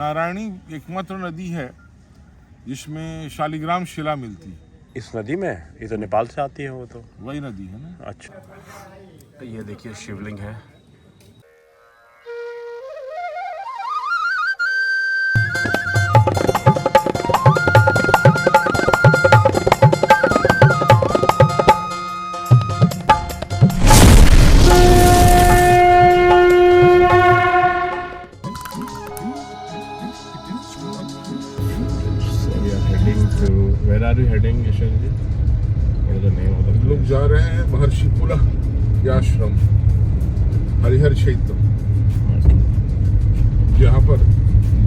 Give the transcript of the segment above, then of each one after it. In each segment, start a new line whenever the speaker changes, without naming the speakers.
नारायणी एकमात्र नदी है जिसमें शालिग्राम शिला मिलती है।
इस नदी में ये तो नेपाल से आती है, वो तो
वही नदी है ना।
अच्छा। तो ये देखिए शिवलिंग है। Where are you heading, Yashwant ji? What is the name of the
हम लोग जा रहे हैं महर्षि पुलह के आश्रम हरिहर क्षेत्र, जहाँ पर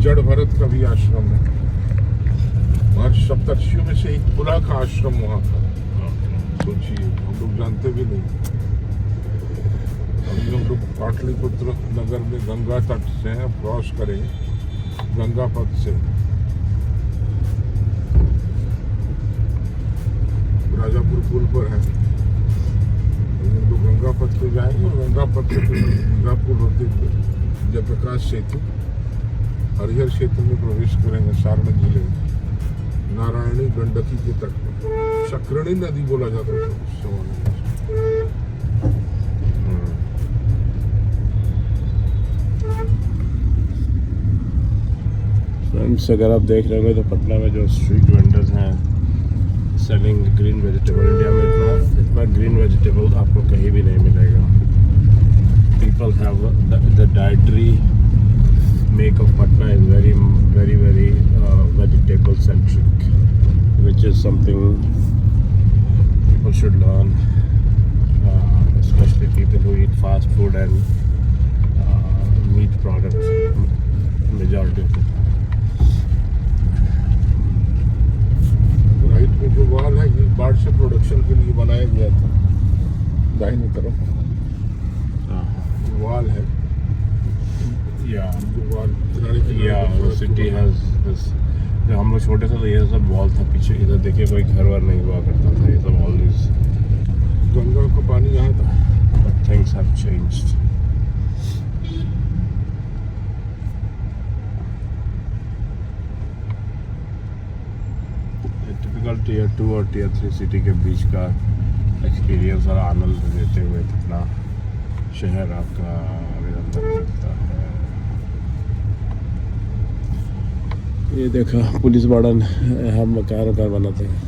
जड़ भरत का भी आश्रम है। महर्षि सप्तर्षियों में से एक पुलह का आश्रम वहाँ था। सोचिए, हम लोग जानते भी नहीं। अभी हम लोग पाटलिपुत्र नगर में गंगा तट से हैं, क्रॉस करें गंगा पथ से राजापुर पुल पर है। हम लोग गंगा पथ पे जाएंगे और गंगा पथ पे गंगा पुल होते हुए जयप्रकाश सेतु हरिहर क्षेत्र में प्रवेश करेंगे। सारण जिले नारायणी गंडकी के तट पर शक्रणी नदी बोला जाता था उस समय।
फ्रेंड्स, अगर आप देख रहे होंगे तो पटना में जो स्ट्रीट वेंडर्स हैं सेलिंग ग्रीन वेजिटेबल, इंडिया में इतना ग्रीन वेजिटेबल आपको कहीं भी नहीं मिलेगा। People have the dietary make of Patna is very very very vegetable centric, which is something people should learn, especially people who eat fast food and meat products, majority of it.
Right में जो वाल है ये बाढ़ से production के लिए बनाया गया था। दाहिनी तरफ वाल है, जो वाल
सिटी हैज दिस। जब हम लोग छोटे थे तो ये सब वॉल था पीछे, इधर देखिए कोई घर वर नहीं हुआ करता था, ये सब ऑलवेज
गंगा का पानी यहाँ था।
But things have changed. Typical tier 2 और टीयर 3 सिटी के बीच का एक्सपीरियंस और आनंद लेते हुए कितना शहर आपका अंदर लगता है। ये देखा पुलिस वार्डन हम मकान बनाते हैं।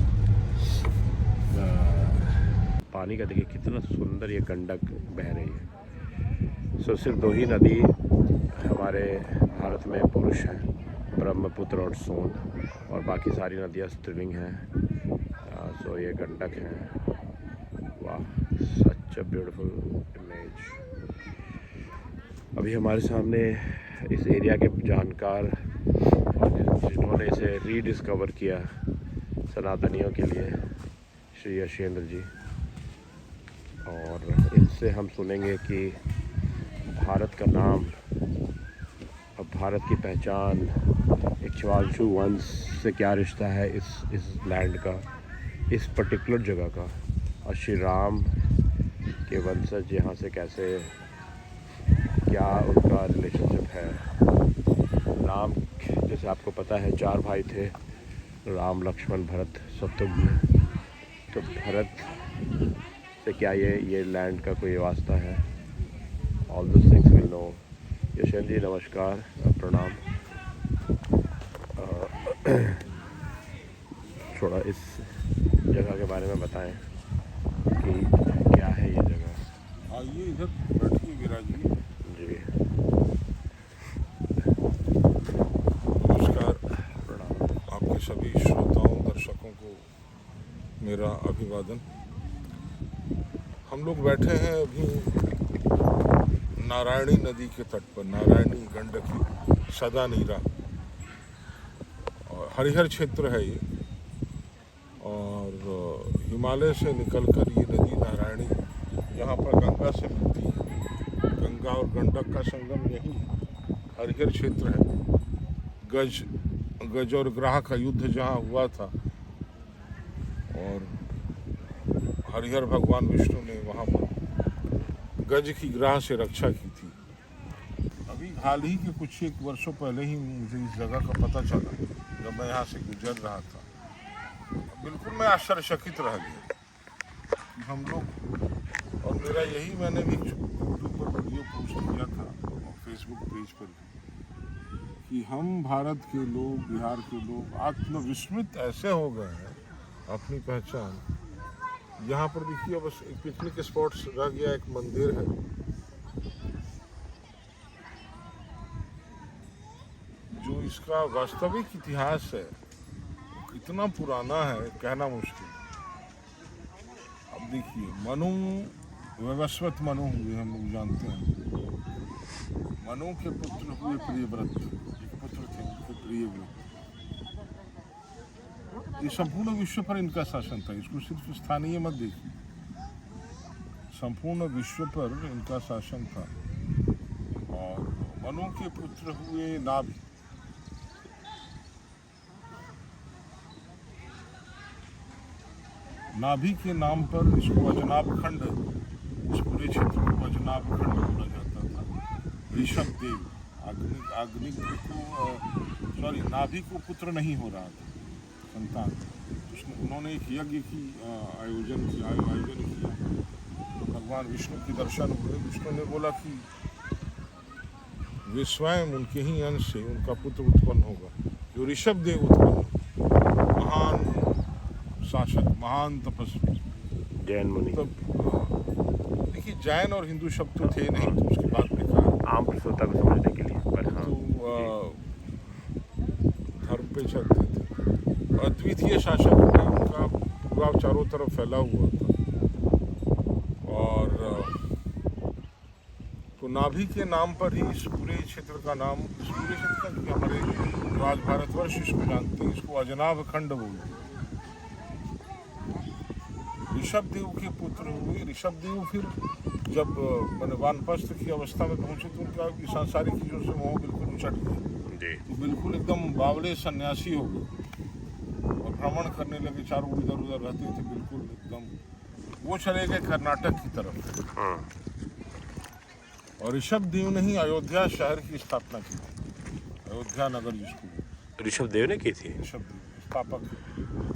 पानी का देखिए कितना सुंदर ये गंडक बह रही है। सो सिर्फ दो ही नदी हमारे भारत में पुरुष हैं, ब्रह्मपुत्र और सोन, और बाकी सारी नदियाँ स्त्रीलिंग हैं। सो ये गंडक है। वाह, सच अ ब्यूटीफुल इमेज। अभी हमारे सामने इस एरिया के जानकार जिन्होंने इसे रीडिस्कवर किया सनातनियों के लिए, श्री यशेंद्र जी, और इनसे हम सुनेंगे कि भारत का नाम और भारत की पहचान, इक्ष्वाकु वंश से क्या रिश्ता है इस लैंड का, इस पर्टिकुलर जगह का, और श्री राम के वंशज यहाँ से कैसे, क्या उनका रिलेशनशिप है। राम, जैसे आपको पता है, 4 भाई थे, राम, लक्ष्मण, भरत, शत्रुघ्न। तो भरत से क्या ये लैंड का कोई वास्ता है। All this things will no. Yashwant ji नमस्कार, प्रणाम। थोड़ा इस जगह के बारे में बताएं कि क्या है ये जगह।
आइए इधर बैठिए, विराजिए
जी।
नमस्कार, प्रणाम। आपके सभी श्रोताओं दर्शकों को मेरा अभिवादन। हम लोग बैठे हैं अभी नारायणी नदी के तट पर, नारायणी गंडकी सदा नीरा, और हरिहर क्षेत्र है ये। और हिमालय से निकलकर ये नदी नारायणी यहाँ पर गंगा से मिलती है। गंगा और गंडक का संगम यही हरिहर क्षेत्र है। गज और ग्राह का युद्ध जहाँ हुआ था, और हरिहर भगवान विष्णु ने वहाँ पर गज की ग्राह से रक्षा की थी। अभी हाल ही के कुछ एक वर्षों पहले ही मुझे इस जगह का पता चला जब मैं यहाँ से गुजर रहा था। बिल्कुल मैं आश्चर्यचकित रह गया कि हम लोग, और मेरा यही मैंने भी यूट्यूब पर वीडियो पोस्ट किया था और फेसबुक पेज पर भी, कि हम भारत के लोग, बिहार के लोग आत्मविस्मृत ऐसे हो गए हैं अपनी पहचान। यहाँ पर देखिए बस एक पिकनिक स्पॉट्स रह गया, एक मंदिर है जो इसका वास्तविक इतिहास है कितना पुराना है कहना मुश्किल। अब देखिए मनु, वैवस्वत मनु हुए, हम लोग जानते हैं। मनु के पुत्र हुए प्रियव्रत, एक पुत्र थे उनके प्रियव्रत। ये संपूर्ण विश्व पर इनका शासन था, इसको सिर्फ स्थानीय मत देखिए, संपूर्ण विश्व पर इनका शासन था। और मनु के पुत्र हुए नाभि। नाभि के नाम पर इसको अजनाभ खंड, इस पूरे क्षेत्र को अजनाभ खंड बोला जाता था। ऋषभ देव नाभि को पुत्र नहीं हो रहा था, संतान, उन्होंने एक यज्ञ की आयोजन किया। तो भगवान विष्णु के दर्शन हुए। विष्णु ने बोला कि वे स्वयं उनके ही अंश से उनका पुत्र उत्पन्न होगा, जो ऋषभ देव उत्पन्न, महान शासक, महान तपस्वी,
जैन मुनि।
तब देखिए जैन और हिंदू शब्द तो थे नहीं, तो उसके बाद लिखा
आम श्रोता को समझने के लिए, पर हाँ,
तो धर्म पे चलते थे। अद्वितीय शासक थे, उनका प्रभाव चारों तरफ फैला हुआ था। और तो नाभि के नाम पर ही इस पूरे क्षेत्र का नाम, इस पूरे क्षेत्र का, हमारे आज भारतवर्ष इसको जानते हैं, इसको अजनाभ खंड बोलते हैं। ऋषभ देव के पुत्र हुए। ऋषभ देव फिर जब मैंने वानप्रस्थ की अवस्था में पहुंचे तो उनका सांसारिक चीजों से मोह बिल्कुल उचट गया, तो बिल्कुल एकदम बावले सन्यासी हो गए और भ्रमण करने लगे, चारों इधर उधर रहते थे, बिल्कुल एकदम। वो चले गए कर्नाटक की तरफ। और ऋषभ देव ने ही अयोध्या शहर की स्थापना की थी, अयोध्या नगर जिसको
ऋषभ देव ने की थी।
ऋषभ देव स्थापक,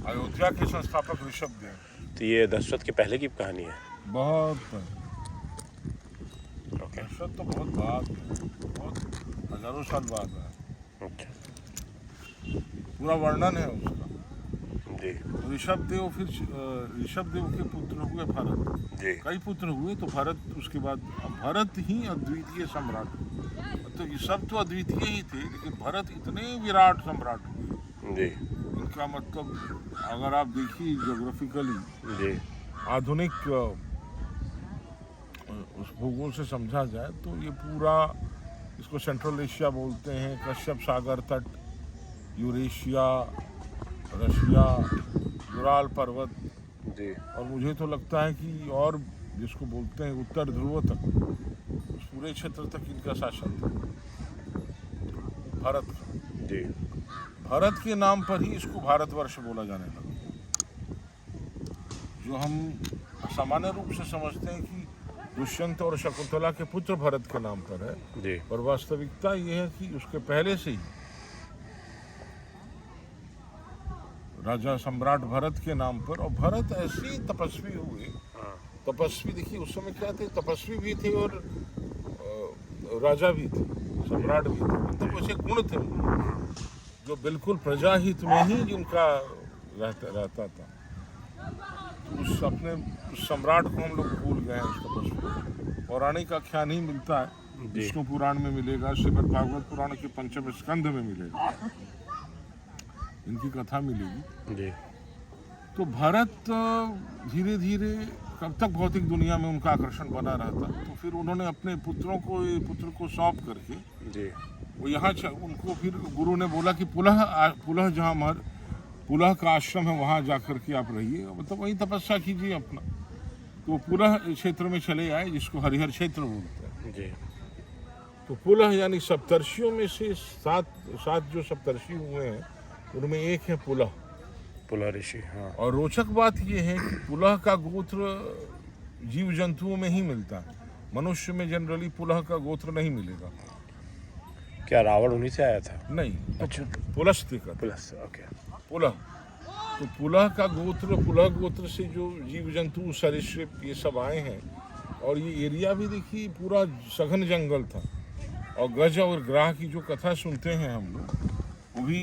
अयोध्या के संस्थापक ऋषभ देव।
तो ये दशरथ के पहले की कहानी है।
बहुत दशरथ तो बहुत बाद, बहुत हजारों साल बाद है।
अच्छा,
पूरा वर्णन है उसका
जी।
ऋषभ देव, फिर ऋषभ देव के पुत्र हुए भरत
जी।
कई पुत्र हुए, तो भरत उसके बाद, भरत ही अद्वितीय सम्राट। तो ये सब तो अद्वितीय ही थे, लेकिन भरत इतने विराट सम्राट हुए
जी।
इनका मतलब अगर आप देखिए ज्योग्राफिकली
जी,
आधुनिक उस भूगोल से समझा जाए तो ये पूरा, इसको सेंट्रल एशिया बोलते हैं, कश्यप सागर तट, यूरेशिया, रशिया, यूराल पर्वत
जी।
और मुझे तो लगता है कि और जिसको बोलते हैं उत्तर ध्रुव तक, उस पूरे क्षेत्र तक इनका शासन था भारत का।
जी।
भारत के नाम पर ही इसको भारतवर्ष बोला जाने लगा, जो हम सामान्य रूप से समझते हैं कि दुष्यंत और शकुंतला के पुत्र भरत के नाम पर है
जी।
पर वास्तविकता ये है कि उसके पहले से ही राजा सम्राट भरत के नाम पर। और भरत ऐसे तपस्वी हुए, तपस्वी देखिए उस समय क्या थे, तपस्वी भी थे और राजा भी थे, सम्राट भी थे, मतलब ऐसे गुण थे जो बिल्कुल प्रजाहित में ही जिनका रहता था। तो उस अपने उस सम्राट को हम लोग भूल गए हैं, उस तपस्वी। पौराणिक आख्यान ही मिलता है, विष्णु पुराण में मिलेगा, श्रीमद् भागवत पुराण के 5वें स्कंध में मिलेगा, इनकी कथा मिलेगी
जी।
तो भरत धीरे धीरे कब तक भौतिक दुनिया में उनका आकर्षण बना रहता, तो फिर उन्होंने अपने पुत्र को सौंप करके
जी।
वो यहाँ उनको फिर गुरु ने बोला कि पुलह जहाँ पुलह का आश्रम है वहाँ जा कर के आप रहिए, मतलब वहीं तपस्या कीजिए अपना। तो पुलह क्षेत्र में चले आए, जिसको हरिहर क्षेत्र बोलते हैं
जी।
तो पुलह यानी सप्तर्षियों में से सात जो सप्तर्षि हुए हैं उनमें एक है पुलह
ऋषि। हाँ।
और रोचक बात यह है कि पुलह का गोत्र जीव जंतुओं में ही मिलता है, मनुष्य में जनरली पुलह का गोत्र नहीं मिलेगा।
क्या रावण उन्हीं से आया था?
नहीं, तो
अच्छा।
पुलस्त्य का
प्लस ओके।
पुलह, तो पुलह का गोत्र, पुलह गोत्र से जो जीव जंतु सरीसृप ये सब आए हैं। और ये एरिया भी देखिए पूरा सघन जंगल था। और गज और ग्राह की जो कथा सुनते हैं हम लोग, वो भी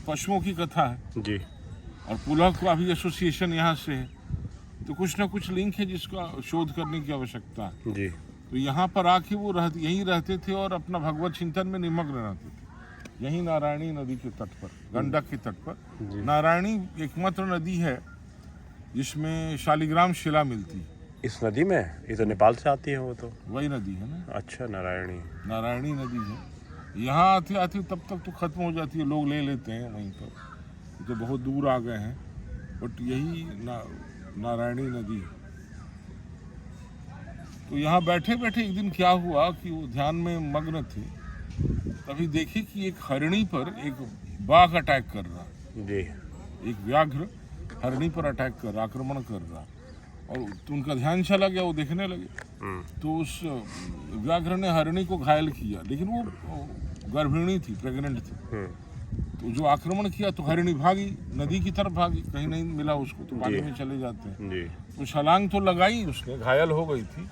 पशुओं की कथा है।
जी।
और पुलह का भी एसोसिएशन यहाँ से है, तो कुछ ना कुछ लिंक है जिसका शोध करने की आवश्यकता है।
जी।
तो यहाँ पर आके वो यहीं रहते थे और अपना भगवत चिंतन में निमग्न रहते थे, यहीं नारायणी नदी के तट पर, गंडक के तट पर। नारायणी एकमात्र नदी है जिसमें शालिग्राम शिला मिलती है।
इस नदी में? ये तो नेपाल से आती है वो तो।
वही नदी है ना,
अच्छा, नारायणी।
नारायणी नदी है। यहाँ आते आते तब तक तो खत्म हो जाती है, लोग ले लेते हैं वहीं पर, तो बहुत दूर आ गए हैं। बट यही नारायणी नदी है। तो यहाँ बैठे बैठे एक दिन क्या हुआ कि वो ध्यान में मग्न थे, तभी देखे कि एक हरिणी पर एक बाघ अटैक कर रहा।
जी।
एक व्याघ्र हरिणी पर अटैक कर रहा, आक्रमण कर रहा। और तो उनका ध्यान चला गया, वो देखने लगे। तो उस व्याघ्र ने हरिणी को घायल किया, लेकिन वो गर्भिणी थी, प्रेग्नेंट थी। तो जो आक्रमण किया तो हरिणी भागी, नदी की तरफ भागी, कहीं नहीं मिला उसको, तो पानी में चले जाते हैं।
जी।
तो छलांग तो लगाई उसने, घायल हो गई थी,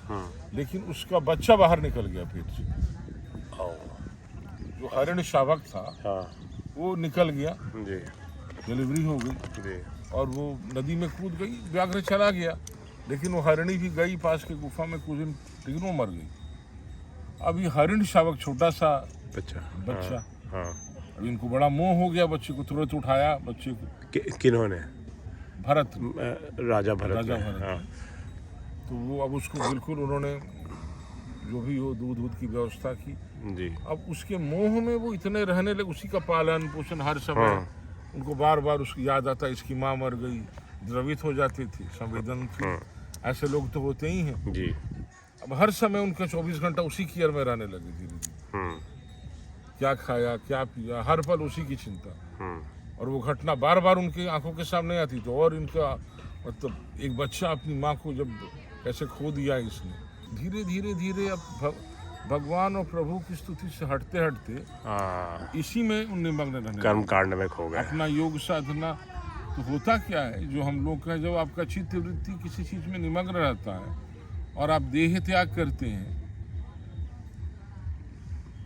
लेकिन उसका बच्चा बाहर निकल गया पेट से। जो हरिण शावक था, वो निकल गया।
जी।
डिलीवरी हो गई।
जी।
और वो नदी में कूद गई, व्याघ्र चला गया, लेकिन वो हरिणी भी गई पास के गुफा में कुछ दिन, लेकिन वो मर गई। अब ये हरिण शावक छोटा सा बच्चा। अब इनको बड़ा मोह हो गया, बच्चे को तुरंत उठाया, बच्चे को।
किन्होंने?
भरत,
राजा भरत।
तो वो अब उसको बिल्कुल उन्होंने जो भी हो दूध की व्यवस्था की।
जी।
अब उसके मोह में वो इतने रहने लगे, उसी का पालन पोषण हर समय। उनको बार बार उसकी याद आता, इसकी माँ मर गई, द्रवित हो जाते थे, संवेदनशील ऐसे लोग तो होते ही हैं।
जी।
अब हर समय उनका 24 घंटा उसी केयर में रहने लगे, धीरे धीरे। क्या खाया, क्या पिया, हर पल उसी की चिंता। और वो घटना बार बार उनकी आंखों के सामने आती। तो और इनका मतलब एक बच्चा अपनी माँ को जब कैसे खो दिया इसने, धीरे धीरे धीरे अब भगवान और प्रभु की स्तुति से हटते हटते इसी में उन निमग्न रहने,
कर्म कांड में खो गए।
अपना योग साधना। तो होता क्या है, जो हम लोग का, जब आपका चित्त वृत्ति किसी चीज में निमग्न रहता है और आप देह त्याग करते हैं,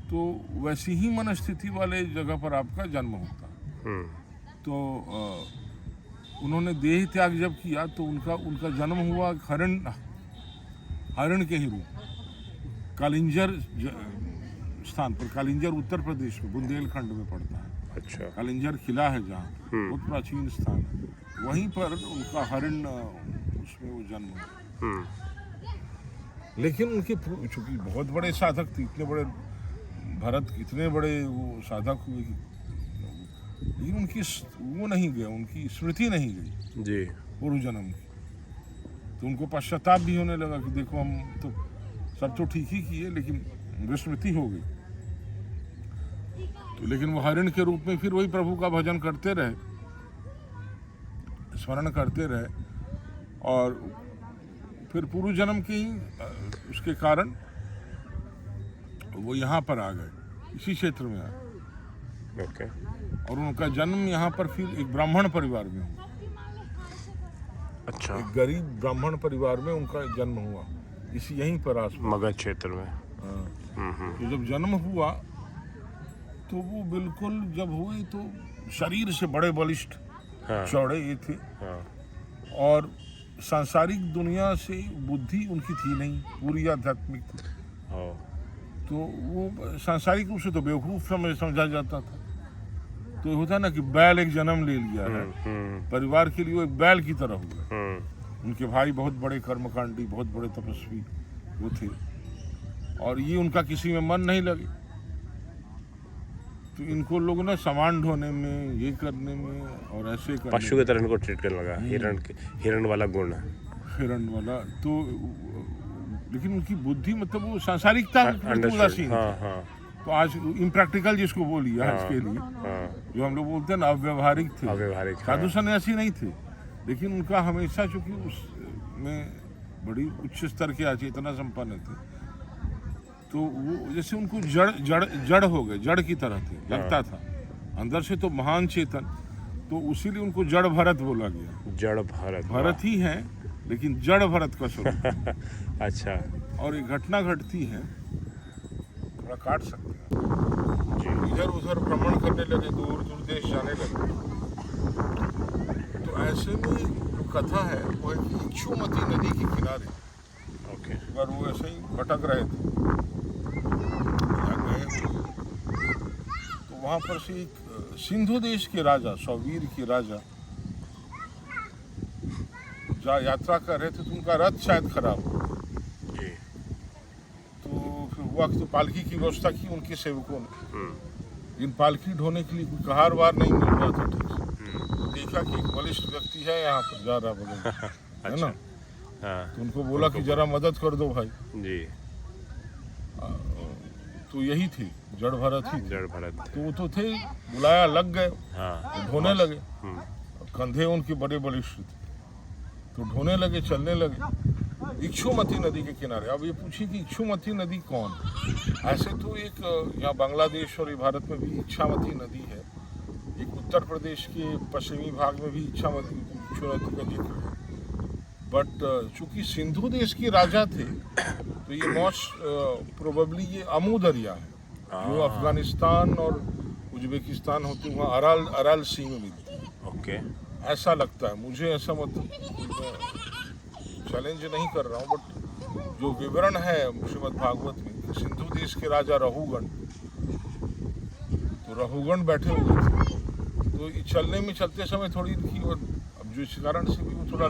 तो वैसी ही मन स्थिति वाले जगह पर आपका जन्म होता है। तो उन्होंने देह त्याग जब किया तो उनका जन्म हुआ हरिण के ही रूप, कालिंजर स्थान पर। कालिंजर उत्तर प्रदेश में बुंदेलखंड में पड़ता है।
अच्छा।
कालिंजर किला है जहाँ, बहुत प्राचीन स्थान है, वहीं पर उनका हरिण, उसमें वो जन्म हुआ। लेकिन उनके चूंकि बहुत बड़े साधक थे, इतने बड़े भरत, इतने बड़े वो साधक हुए, लेकिन उनकी वो नहीं गया, उनकी स्मृति नहीं गई
जी
पूर्व जन्म की। तो उनको पश्चाताप भी होने लगा कि देखो हम तो सब तो ठीक ही किए, लेकिन विस्मृति हो गई। तो लेकिन वो हरिण के रूप में फिर वही प्रभु का भजन करते रहे, स्मरण करते रहे, और फिर पूर्व जन्म के ही उसके कारण वो यहाँ पर आ गए, इसी क्षेत्र में आए।
ओके।
और उनका जन्म यहाँ पर फिर एक ब्राह्मण परिवार में हुआ।
अच्छा।
एक गरीब ब्राह्मण परिवार में उनका जन्म हुआ, इसी यहीं पर आसपास
मगध क्षेत्र में।
तो जब जन्म हुआ तो वो बिल्कुल जब हुए तो शरीर से बड़े बलिष्ठ, चौड़े ये थे। और सांसारिक दुनिया से बुद्धि उनकी थी नहीं, पूरी आध्यात्मिक थी। तो वो सांसारिक रूप से तो बेवकूफ समझा जाता था। तो होता ना कि बैल एक जन्म ले लिया है, परिवार के लिए वो एक बैल की तरह हुआ। उनके भाई बहुत बड़े कर्मकांडी, बहुत बड़े तपस्वी वो थे, और ये उनका किसी में मन नहीं लगे। तो इनको लोग ना सामान ढोने में, ये करने में और ऐसे करने,
पशु की तरह इनको ट्रीट करने लगा। हिरण वाला गुण,
हिरण वाला। तो लेकिन उनकी बुद्धि मतलब वो सांसारिकता उदासीन। तो आज इम्प्रैक्टिकल जिसको बोलिए आज के लिए, जो हम लोग बोलते हैं ना, अव्यवहारिक थे, साधु सन्यासी नहीं थे। लेकिन उनका हमेशा, चूंकि उसमें बड़ी उच्च स्तर के अचेतना संपन्न थे, तो वो जैसे उनको जड़ जड़ जड़ हो गए, जड़ की तरह थे, लगता था अंदर से तो महान चेतन, तो उसीलिए उनको जड़ भरत बोला गया।
जड़ भरत,
भरत ही है लेकिन जड़ भरत का स्वरूप।
अच्छा
और एक घटना घटती है, थोड़ा काट सकते हैं
जी।
इधर उधर भ्रमण करने लगे, दूर दूर देश जाने लगे। तो ऐसे में जो कथा है वो है कि इक्षुमती नदी के किनारे
ओके।
अगर वो ऐसे ही भटक रहे थे या गए हुए, तो वहाँ पर से एक सिंधु देश के राजा, सौवीर के राजा जहाँ यात्रा कर रहे थे, तो उनका रथ शायद खराब हो,
जी।
तो फिर हुआ कि तो पालकी की व्यवस्था की उनके सेवकों ने। इन पालकी ढोने के लिए कोई कहार वार नहीं मिल रहा था ठीक से, तो देखा कि एक बलिष्ठ व्यक्ति है यहाँ पर जा रहा बगल है ना,
हाँ
तो उनको बोला कि जरा मदद कर दो भाई।
जी।
तो यही थी, जड़ भरत ही थे।
जड़ भरत,
तो वो तो थे, बुलाया, लग गए,
हाँ।
ढोने लगे।
हम्म,
कंधे उनके बड़े बलिष्ठ थे, तो ढोने लगे, चलने लगे इक्षुमती नदी के किनारे। अब ये पूछिए कि इक्षुमती नदी कौन? ऐसे तो एक यहाँ बांग्लादेश और भारत में भी इच्छामती नदी है, एक उत्तर प्रदेश के पश्चिमी भाग में भी इच्छामती इक्षुमती का जिक्र है। बट चूंकि सिंधु देश के राजा थे, तो ये मोस्ट प्रोबेबली ये अमू दरिया है, जो अफगानिस्तान और उज्बेकिस्तान होते हुए अराल सी में मिलती है।
ओके।
ऐसा लगता है मुझे, ऐसा मतलब चैलेंज नहीं कर रहा हूँ, बट जो विवरण है श्रीमद् भागवत में कि सिंधु देश के राजा रहुगण, तो रहुगण बैठे हुए थे, तो ये चलने में चलते समय थोड़ी इनकी, और अब जो इस कारण से भी वो थोड़ा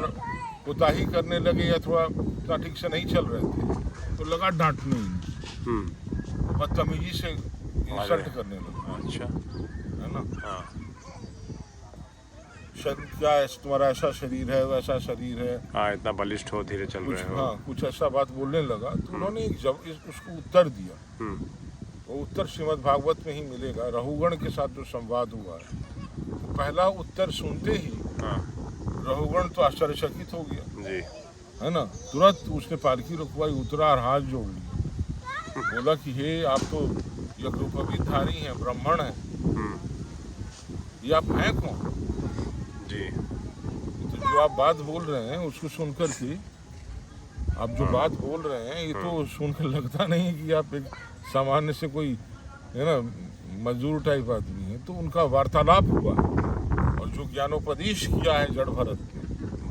कोताही करने लगे या थोड़ा उतना ठीक से नहीं चल रहे थे, तो लगा डांटने, बदतमीजी से इंसल्ट करने लगा।
अच्छा,
है ना,
हाँ।
क्या है तुम्हारा, ऐसा शरीर है, वैसा शरीर है,
हाँ, इतना बलिष्ठ हो, धीरे चल
कुछ,
रहे हो।
हाँ कुछ ऐसा बात बोलने लगा। तो उन्होंने जब उसको उत्तर दिया, वो उत्तर श्रीमद् भागवत में ही मिलेगा, रहुगण के साथ जो संवाद हुआ है। तो पहला उत्तर सुनते ही
हाँ
रहुगण तो आश्चर्यचकित हो गया,
जी।
है ना, तुरंत उसने पालकी रुकवाई, उतरा और हाथ जोड़ लिया, बोला कि हे आप तो यज्ञोपवीतधारी हैं, ब्राह्मण हैं, ये आप हैं कौन?
जी।
तो जो आप बात बोल रहे हैं उसको सुनकर के, आप जो बात बोल रहे हैं ये तो सुनकर लगता नहीं है कि आप एक सामान्य से कोई, है ना, मजदूर टाइप आदमी है। तो उनका वार्तालाप हुआ और जो ज्ञानोपदेश किया है जड़ भरत ने,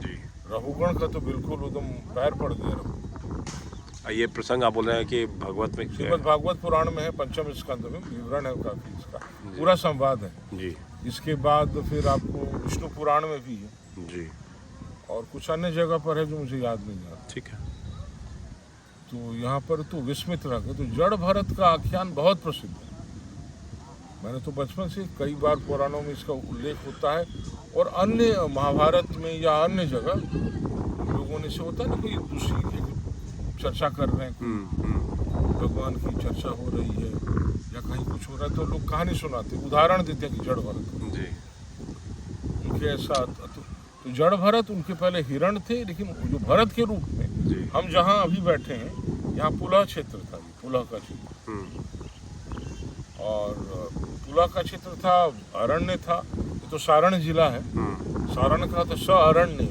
जी।
रहुगण का तो बिल्कुल एकदम पैर पड़ गया रघु।
ये प्रसंग आप बोल रहे हैं कि भगवत में
श्रीमद् भागवत पुराण में है, पंचम स्कंद में विवरण है काफी, इसका पूरा संवाद है
जी।
इसके बाद फिर आपको विष्णु पुराण में भी है
जी।
और कुछ अन्य जगह पर है जो मुझे याद नहीं आ रहा।
ठीक है।
तो यहाँ पर तो विस्मित रह गए। तो जड़ भरत का आख्यान बहुत प्रसिद्ध है, मैंने तो बचपन से कई बार पुराणों में इसका उल्लेख होता है, और अन्य महाभारत में या अन्य जगह लोगों ने से होता है ना, कोई दूसरी चर्चा कर रहे हैं, कोई भगवान की चर्चा हो रही है या कहीं कुछ हो रहा है, तो लोग कहानी सुनाते, उदाहरण देते हैं कि जड़ भरत
जी।
उनके ऐसा। तो जड़ भरत उनके पहले हिरण थे, लेकिन जो भरत के रूप में
जी।
हम जहाँ अभी बैठे हैं, यहाँ पुलह क्षेत्र था, पुलह का क्षेत्र, और पुलह का क्षेत्र था, अरण्य था। ये तो सारण जिला है, सारण का तो स अरण्य,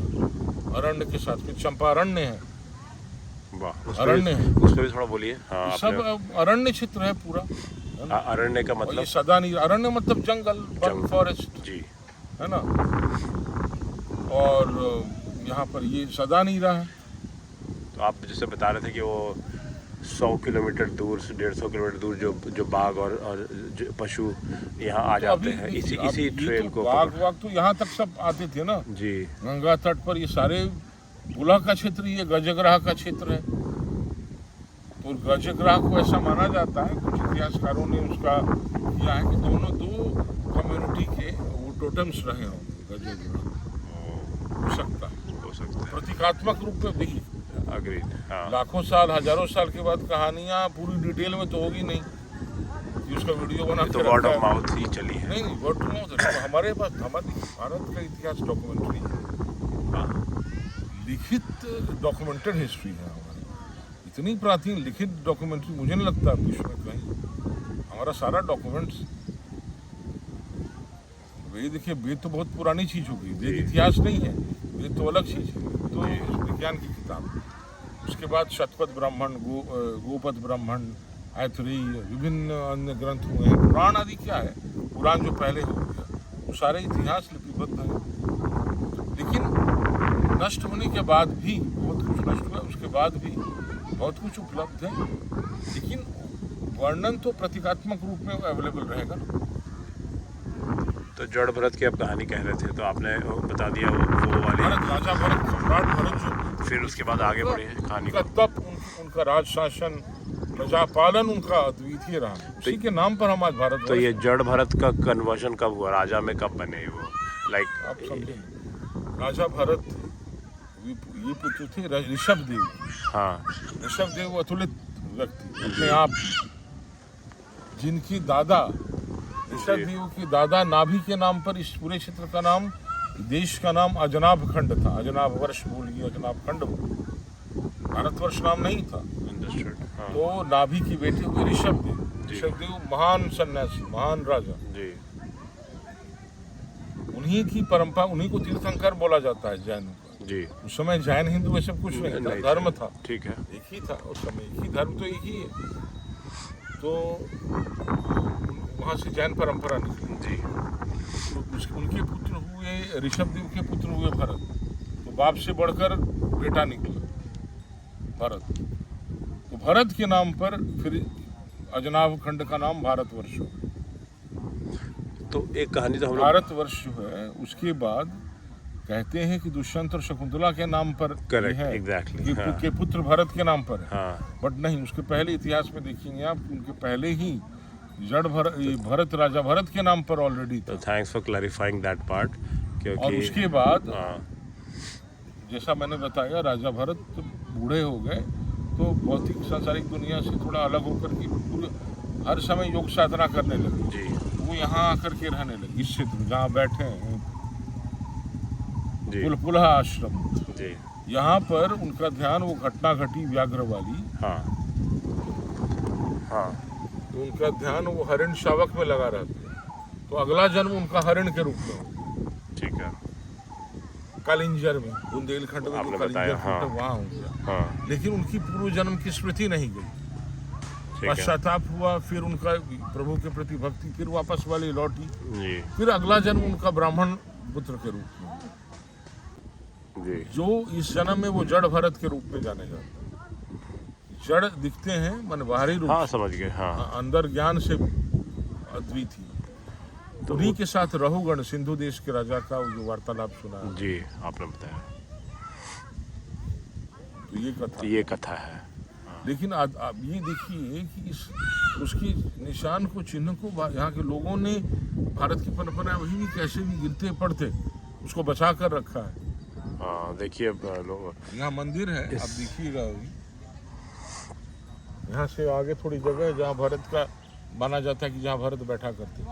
अरण्य के साथ फिर चंपारण्य है,
वाह,
अरण्य है,
उस पर भी थोड़ा बोलिए। हाँ,
सब अरण्य क्षेत्र है पूरा।
अरण्य का
और
मतलब?
ये सदा नहीं, अरण्य मतलब जंगल, फॉरेस्ट,
जी।
है ना। और यहाँ पर ये सदा नहीं रहा है।
तो आप जैसे बता रहे थे कि वो 100 किलोमीटर दूर से 150 किलोमीटर दूर जो बाघ और जो पशु यहाँ आ जाते हैं, इसी ट्रेल को
बाघ तो यहाँ तक सब आते थे ना
जी।
गंगा तट पर, ये सारे पुलह का क्षेत्र, ये गजग्राह का क्षेत्र है। तो गजग्राह को ऐसा माना जाता है, कुछ इतिहासकारों ने उसका किया है कि दोनों दो कम्युनिटी के वो टोटम्स रहे होंगे, गजग्राह हो सकता है प्रतीकात्मक रूप में। देखिए,
अग्रीड, हाँ।
लाखों साल, हजारों साल के बाद कहानियाँ पूरी डिटेल में तो होगी नहीं कि उसका वीडियो बना के
तो वर्ड ऑफ माउथ ही चली है।
नहीं, वर्ड ऑफ माउथ हमारे पास, हमारे भारत का इतिहास डॉक्यूमेंट्री है, लिखित डॉक्यूमेंटेड हिस्ट्री है हमारी। इतनी प्राचीन लिखित डॉक्यूमेंट्री मुझे नहीं लगता विश्व में कहीं। हमारा सारा डॉक्यूमेंट्स वेद, देखिए वेद तो बहुत पुरानी चीज हो गई, वेद इतिहास नहीं है, वेद तो अलग चीज है, तो विज्ञान की किताब। उसके बाद शतपथ ब्राह्मण, गोपद ब्राह्मण, ऐतरेय, विभिन्न अन्य ग्रंथ हुए हैं। पुराण आदि क्या है, पुराण जो पहले हो गया वो सारे इतिहास लिपिबद्ध है। लेकिन नष्ट होने के बाद भी बहुत कुछ नष्ट हुआ, उसके बाद भी बहुत कुछ उपलब्ध है, लेकिन वर्णन तो प्रतीकात्मक रूप में अवेलेबल रहेगा।
तो जड़ भरत की आप कहानी कह रहे थे, तो आपने बता दिया वो वाली
भरत, राजा भरत, सम्राट भरत जो,
फिर उसके बाद आगे बढ़े कहानी
उनका तप, उनका राज शासन, प्रजापालन उनका अद्वितीय रहा, उसी के नाम पर हम आज भारत।
तो ये जड़ भरत का कन्वर्जन कब हुआ, राजा में कब बने वो, लाइक
आप समझे, राजा भरत ये पुत्र थे ऋषभ देव।
हाँ,
ऋषभ देव अतुलित व्यक्ति अपने आप, जिनकी दादा ऋषभ देव की दादा नाभि के नाम पर इस पूरे क्षेत्र का नाम, देश का नाम अजनाभ खंड था। अजनाभ वर्ष बोलिए, अजनाभ खंड बोलिए, भारतवर्ष नाम नहीं था।
हाँ।
तो नाभि की बेटे हुए ऋषभ देव। ऋषभ देव महान सन्यासी, महान राजा
जी।
उन्हीं की परंपरा, उन्हीं को तीर्थंकर बोला जाता है जैनों का
जी।
उस समय जैन हिंदू ऐसे कुछ नहीं था, धर्म था,
ठीक है,
एक ही था उस समय, एक ही धर्म, तो एक ही है। तो वहाँ से जैन परंपरा निकली
जी।
तो उनके पुत्र हुए, ऋषभ देव के पुत्र हुए भरत। तो बाप से बढ़कर बेटा निकला भरत। तो भरत के नाम पर फिर अजनाभ खंड का नाम भारतवर्ष हो।
तो एक कहानी तो हम लोग,
भारतवर्ष जो है उसके बाद कहते हैं कि दुष्यंत और शकुंतला के नाम पर
करेक्ट,
है,
एग्जैक्टली,
हाँ। के पुत्र भरत के नाम पर है,
हाँ।
बट नहीं, उसके पहले इतिहास में देखेंगे आप, उनके पहले ही जड़ भरत राजा भरत के नाम पर ऑलरेडी था।
तो thanks for clarifying that part, क्योंकि
और उसके बाद
हाँ,
जैसा मैंने बताया, राजा भरत तो बूढ़े हो गए, तो भौतिक सांसारिक दुनिया से थोड़ा अलग होकर के पूरे हर समय योग साधना करने लगे
जी
वो यहाँ आकर के रहने लगे, इस क्षेत्र में जहाँ बैठे हैं,
जी
पुलपुला आश्रम।
जी,
यहाँ पर उनका ध्यान वो घटना घटी व्याघ्र वाली,
हाँ हाँ,
तो उनका ध्यान वो हरिण शावक में लगा रहता है। तो अगला जन्म उनका हरिण के रूप में हो,
ठीक है,
कालिंजर में, बुंदेलखंड में
आपने
जो
बताया,
कालिंजर
हाँ।
फील्ड है, वहाँ हो गया।
हाँ,
लेकिन उनकी पूर्व जन्म की स्मृति नहीं गई,
ठीक है
पश्चाताप हुआ, फिर उनका प्रभु के प्रति भक्ति फिर वापस वाली लौटी,
जी
फिर अगला जन्म उनका ब्राह्मण पुत्र के रूप में,
जी,
जो इस जन्म में वो जड़ भरत के रूप में जाने जाते हैं। जड़ दिखते हैं मन बाहरी रूप
हाँ
से,
समझ गए, हाँ।
अंदर ज्ञान से अद्वितीय। तो उन्हीं के साथ रहुगण, सिंधु देश के राजा का जो वार्तालाप सुना है,
जी आपने बताया,
तो ये कथा।
तो ये कथा है।
लेकिन आप ये देखिए कि इस उसकी निशान को, चिन्ह को यहाँ के लोगों ने, भारत की परंपरा वही भी कैसे भी गिरते पड़ते उसको बचा कर रखा है।
हाँ देखिए लोग,
यहाँ मंदिर है, आप देखिएगा, यहाँ से आगे थोड़ी जगह है जहाँ भरत का माना जाता है कि जहाँ भरत बैठा करते,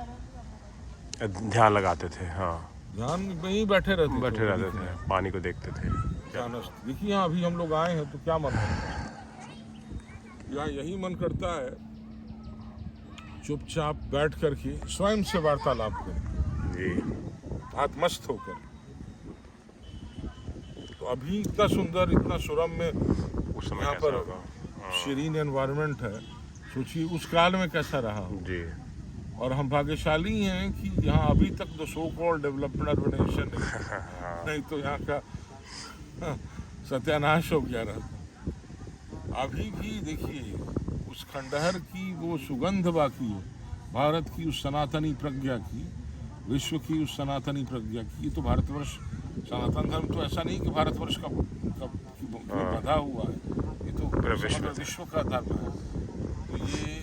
ध्यान लगाते थे, हाँ,
ध्यान में ही बैठे रहते
थे, पानी को देखते थे।
देखिए यहाँ अभी हम लोग आए हैं तो क्या मन करता है, यहाँ यही मन करता है चुपचाप बैठ करके स्वयं से वार्तालाप करें,
जी
आत्मस्थ होकर। तो अभी इतना सुंदर, इतना सुरम्य
उस समय
यहाँ
कैसा
पर
होगा,
सीरीन एनवायरनमेंट है, सोचिए उस काल में कैसा रहा हो।
जी,
और हम भाग्यशाली हैं कि यहाँ अभी तक तो सो कॉल्ड डेवलपमेंट ऑर्गेनाइजेशन है, नहीं तो यहाँ का सत्यानाश हो गया रहता। अभी भी देखिए उस खंडहर की वो सुगंध बाकी है, भारत की उस सनातनी प्रज्ञा की, विश्व की उस सनातनी प्रज्ञा की। ये तो भारतवर्ष, सनातन धर्म तो ऐसा नहीं कि भारतवर्ष का बधा हुआ है, ये तो समग्र विश्व का धर्म है। तो ये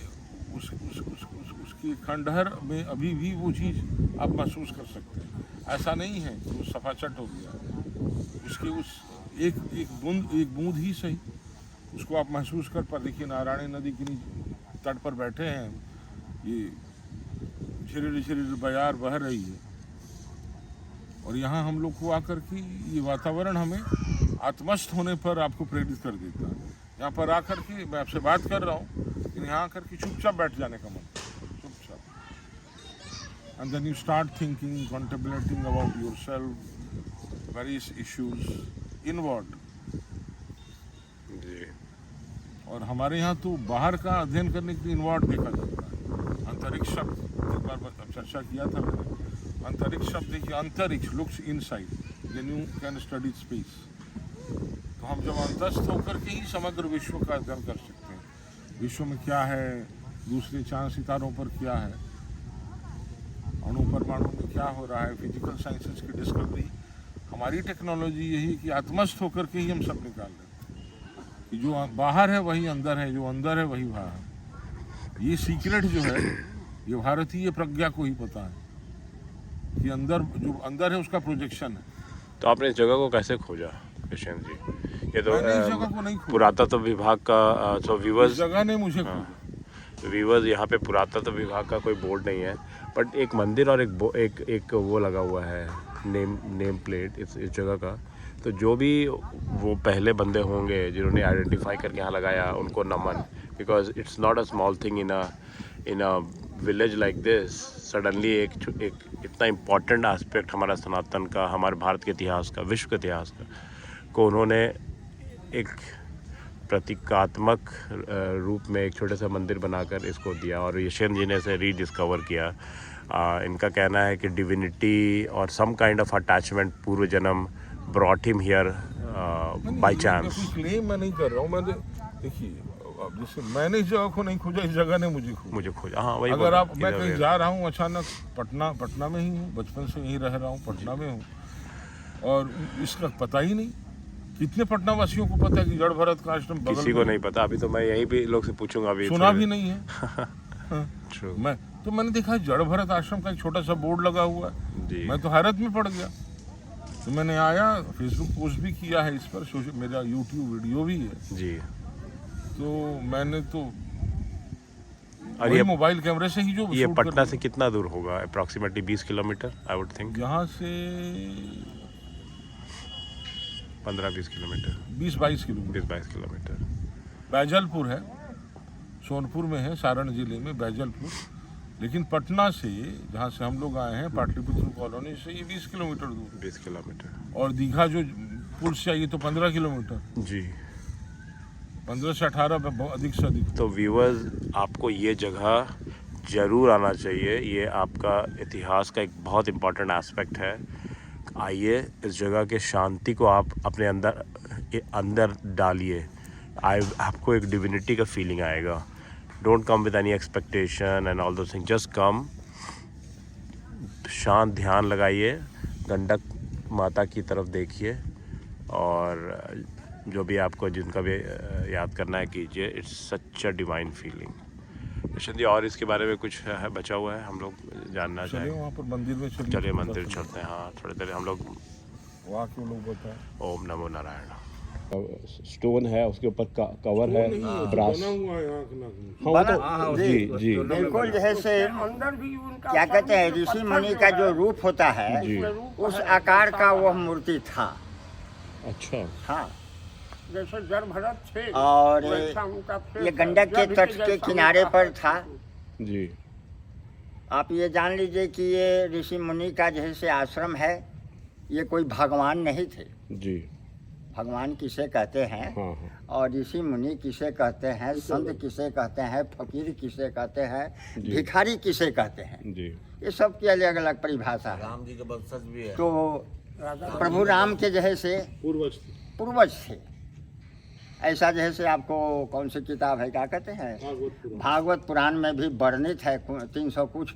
उसकी खंडहर में अभी भी वो चीज़ आप महसूस कर सकते हैं। ऐसा नहीं है कि वो सफाचट हो गया, उसकी उस एक बूंद ही सही उसको आप महसूस कर पा। देखिए नारायणी नदी के तट पर बैठे हैं, ये झिरिर झिरिर बयार बह रही है, और यहाँ हम लोग को आकर के ये वातावरण हमें आत्मस्थ होने पर आपको प्रेरित कर देता है। यहाँ पर आकर के मैं आपसे बात कर रहा हूँ, लेकिन यहाँ आकर के चुपचाप बैठ जाने का मन, चुपचाप. And then you start thinking, contemplating about yourself, various issues, inward.
जी.
और हमारे यहाँ तो बाहर का अध्ययन करने के लिए इनवर्ड देखा जाता है. अंतरिक्ष शब्द एक बार चर्चा किया था मैंने. अंतरिक्ष शब्द देखिए, अंतरिक्ष looks inside, then you can study space. तो हम जब अंतस्थ होकर के ही समग्र विश्व का अध्ययन कर सकते हैं. विश्व में क्या है, दूसरे चांद सितारों पर क्या है, अणु परमाणु में क्या हो रहा है, फिजिकल साइंसेस की डिस्कवरी. हमारी टेक्नोलॉजी यही है कि आत्मस्थ होकर के ही हम सब निकाल लेते हैं कि जो बाहर है वही अंदर है, जो अंदर है वही बाहर है. ये सीक्रेट जो है ये भारतीय प्रज्ञा को ही पता है कि अंदर जो अंदर है उसका प्रोजेक्शन है.
तो आपने इस जगह को कैसे खोजा किशन जी? ये तो
मैंने इस जगह को नहीं खोजा,
पुरातत्व विभाग का तो
इस
व्यूवर्स
जगह ने मुझे खोजा.
व्यूवर्स यहाँ पे पुरातत्व विभाग का कोई बोर्ड नहीं है, बट एक मंदिर और एक वो लगा हुआ है नेम प्लेट इस जगह का. तो जो भी वो पहले बंदे होंगे जिन्होंने आइडेंटिफाई करके यहाँ लगाया उनको नमन, because it's not a small thing in a village like this. Suddenly एक इतना इम्पॉर्टेंट एस्पेक्ट हमारा सनातन का, हमारे भारत के इतिहास का, विश्व के इतिहास का, को उन्होंने एक प्रतीकात्मक रूप में एक छोटे सा मंदिर बनाकर इसको दिया. और यशवंत जी ने इसे रीडिस्कवर किया. इनका कहना है कि डिविनिटी और सम काइंड ऑफ अटैचमेंट पूर्व जन्म brought him here by chance.
Claim मैं नहीं कर रहा हूँ. मैं देखिए, अब जैसे मैंने इस जगह को नहीं खोजा, इस जगह ने मुझे खोजा.
हाँ, वही.
अगर आप मैं कहीं जा रहा हूँ अचानक, पटना में ही हूँ, बचपन से यहीं रह रहा हूँ, पटना में हूँ, और इसका पता ही नहीं. कितने पटना वासियों को पता है कि जड़ भरत का आश्रम बगल में?
किसी को नहीं पता. अभी तो मैं यहीं भी लोग से पूछूंगा, अभी
सुना भी नहीं है. मैंने देखा जड़ भरत आश्रम का एक छोटा सा बोर्ड लगा हुआ है. मैं तो हैरत में पड़ गया. तो मैंने आया, फेसबुक पोस्ट भी किया है इस पर, मेरा यूट्यूब वीडियो भी है
जी.
तो मैंने तो
और ये
मोबाइल कैमरे से ही जो
ये पटना से कितना दूर होगा? Approximately 20 kilometre I would think.
यहाँ से
15-20 किलोमीटर.
20-22 किलोमीटर.
20-22 किलोमीटर.
बैजलपुर है, सोनपुर में है, सारण जिले में बैजलपुर. लेकिन पटना से जहाँ से हम लोग आए हैं, पाटलिपुत्र कॉलोनी से, ये 20 किलोमीटर दूर.
20 किलोमीटर.
और दीघा जो पुल से आई तो 15 किलोमीटर.
जी.
15 से 18 पे अधिक से अधिक.
तो व्यूअर्स, आपको ये जगह ज़रूर आना चाहिए. ये आपका इतिहास का एक बहुत इम्पॉर्टेंट एस्पेक्ट है. आइए, इस जगह के शांति को आप अपने अंदर डालिए. आपको एक डिविनिटी का फीलिंग आएगा. Don't come with any expectation and all those things. Just come. शांत ध्यान लगाइए, गंडक माता की तरफ देखिए, और जो भी आपको जिनका भी याद करना है कीजिए. It's such a divine feeling. Yashwant ji, और इसके बारे में कुछ है बचा हुआ है हम लोग जानना चाहें?
वहाँ पर मंदिर में
चलिए मंदिर चलते हैं. हाँ, थोड़ी देर हम लोग
वहाँ के लोग बताएं.
ओम नमो नारायण. स्टोन है, उसके ऊपर कवर है, ब्रास. जी.
बिल्कुल जैसे क्या कहते हैं, ऋषि मुनि का जो रूप होता है उस आकार का वह मूर्ति था.
अच्छा.
हाँ.
जैसे जड़ भरत थे
और ये गंडक के तट के किनारे पर था.
जी.
आप ये जान लीजिए कि ये ऋषि मुनि का जैसे आश्रम है, ये कोई भगवान नहीं थे.
जी.
भगवान किसे कहते हैं,
हाँ.
और ऋषि मुनि किसे कहते हैं, संत किसे कहते हैं, फकीर किसे कहते हैं, भिखारी किसे कहते हैं,
जी.
ये सब की अलग अलग परिभाषा है.
राम जी के वंशज भी है.
तो प्रभु राम के जैसे पूर्वज थे. ऐसा जैसे आपको कौन सी किताब है, क्या कहते हैं, भागवत पुराण में भी वर्णित है. 300 कुछ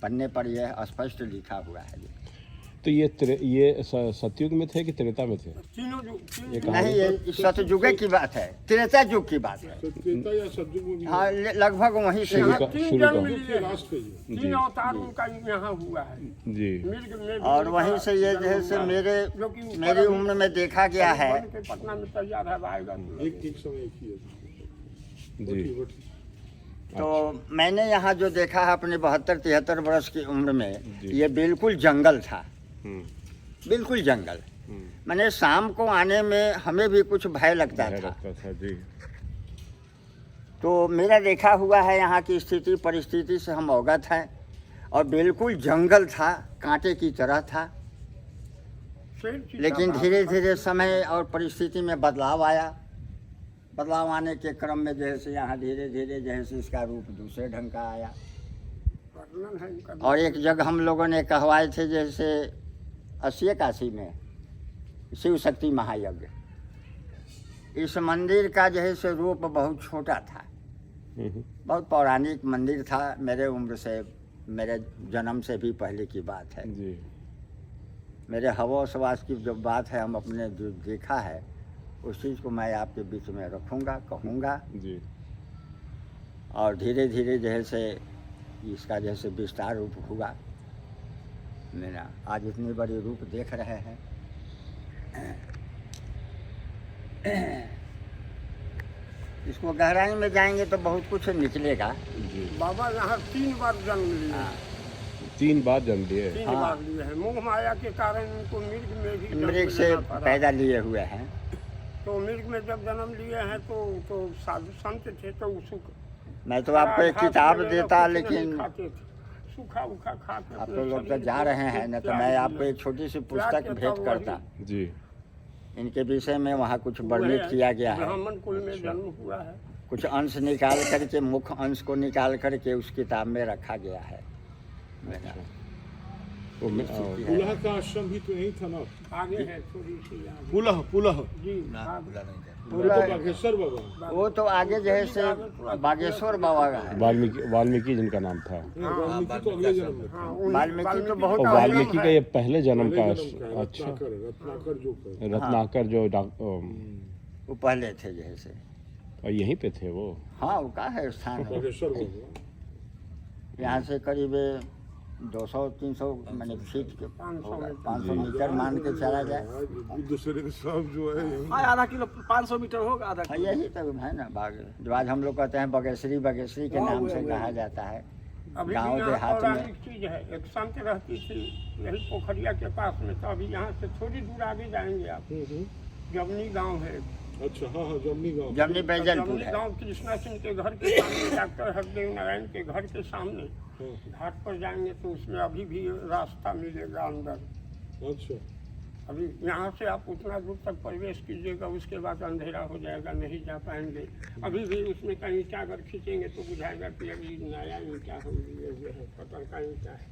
पन्ने पर यह स्पष्ट लिखा हुआ है.
तो ये सतयुग में थे कि त्रेता में थे?
नहीं, ये सतयुग की बात है, त्रेता युग की बात है. हाँ, लगभग वहीं से
तीन अवतारों का यहाँ हुआ है.
जी.
और वहीं से ये जैसे मेरी उम्र में देखा गया है.
पटना में तैयार है.
जी.
तो मैंने यहाँ जो देखा है अपने 72-73 वर्ष की उम्र में, ये बिल्कुल जंगल था. बिल्कुल जंगल. मैंने शाम को आने में हमें भी कुछ भय लगता था.
जी.
तो मेरा देखा हुआ है यहाँ की स्थिति परिस्थिति से हम अवगत हैं, और बिल्कुल जंगल था, कांटे की तरह था। लेकिन धीरे धीरे समय और परिस्थिति में बदलाव आया। बदलाव आने के क्रम में जैसे यहाँ धीरे धीरे जैसे इसका रूप दूसरे ढंग का आया। और एक जगह हम लोगों ने कहवाए थे जैसे 80-81 में शिव शक्ति महायज्ञ, इस मंदिर का जैसे रूप बहुत छोटा था, बहुत पौराणिक मंदिर था। मेरे उम्र से, मेरे जन्म से भी पहले की बात है
जी।
मेरे हवस वास की जो बात है, हम अपने जो देखा है उस चीज़ को मैं आपके बीच में रखूँगा, कहूँगा
जी।
और धीरे धीरे जैसे इसका जैसे विस्तार रूप हुआ। मेरा आज इतनी बड़ी रूप देख रहे हैं। इसको गहराई में जाएंगे तो बहुत कुछ निकलेगा।
बाबा यहाँ 3 बार जन्म लिए,
हाँ,
3 बार जन्म लिए।
3
हाँ।
बार लिए हैं। मोह माया के कारण उनको मृग में भी जन्म
मृग से
लेना पड़ा।
पैदा लिए हुए हैं।
तो मृग में जब जन्म लिए हैं तो साधु संत थे, तो उसको
मैं तो आपको एक किताब देता, लेकिन
सूखा उखा खा के
आप
अपने
लोग तो
शरीर
जा
को
रहे हैं, न तो मैं आपको एक छोटी सी पुस्तक भेंट करता।
जी।
इनके विषय में वहाँ कुछ वर्णित किया गया है।
ब्राह्मण कुल में जन्म हुआ है।
कुछ अंश निकाल करके, मुख्य अंश को निकाल करके उस किताब में रखा गया है।
पुलह का आश्रम भी तो यही था ना?
आगे है थोड़ी सी आगे।
पुलह
जी
पूरा
बागेश्वर बाबा।
वो तो आगे जैसे बागेश्वर बाबा का है।
वाल्मीकि जिनका नाम था।
वाल्मीकि तो अगले जन्म में था।
वाल्मीकि तो बहुत
और वाल्मीकि का ये पहले जन्म का। अच्छा।
रत्नाकर जो कर।
रत्नाकर जो
वो पहले थे जैसे।
और यहीं पे थे वो।
हाँ, वो का है स्थान है।
बागेश्वर बाबा।
यहाँ से करीब 200-300 मैंने फीट के 500 मीटर मान के चला जाए।
दूसरे के सब जो है
आधा किलो 500 मीटर होगा, आधा
हाँ, यही तो है ना बाग, जो आज हम लोग कहते हैं बगेश्वरी के नाम से कहा जाता है।
अभी
गांव
भी यहाँ
देहात में
पौराणिक चीज है। एक संत रहती थी यही पोखरिया के पास में, तो अभी यहाँ से थोड़ी दूर आगे जाएंगे आप, जमनी गांव है।
अच्छा, हाँ हाँ, जमनी गाँव।
जमनी बैजलपुर
जमनी
है।
गांव कृष्णा सिंह के घर के सामने, डॉक्टर हरदेव नारायण के घर के सामने घाट पर जाएंगे तो उसमें अभी भी रास्ता मिलेगा अंदर।
अच्छा।
अभी यहाँ से आप उतना दूर तक प्रवेश कीजिएगा, उसके बाद अंधेरा हो जाएगा, नहीं जा पाएंगे। अभी भी उसमें का ईंटा अगर खींचेंगे तो बुझाएगा कि अभी नया ईंटा हम लिए हुए हैं, पत्थर का ईंटा है।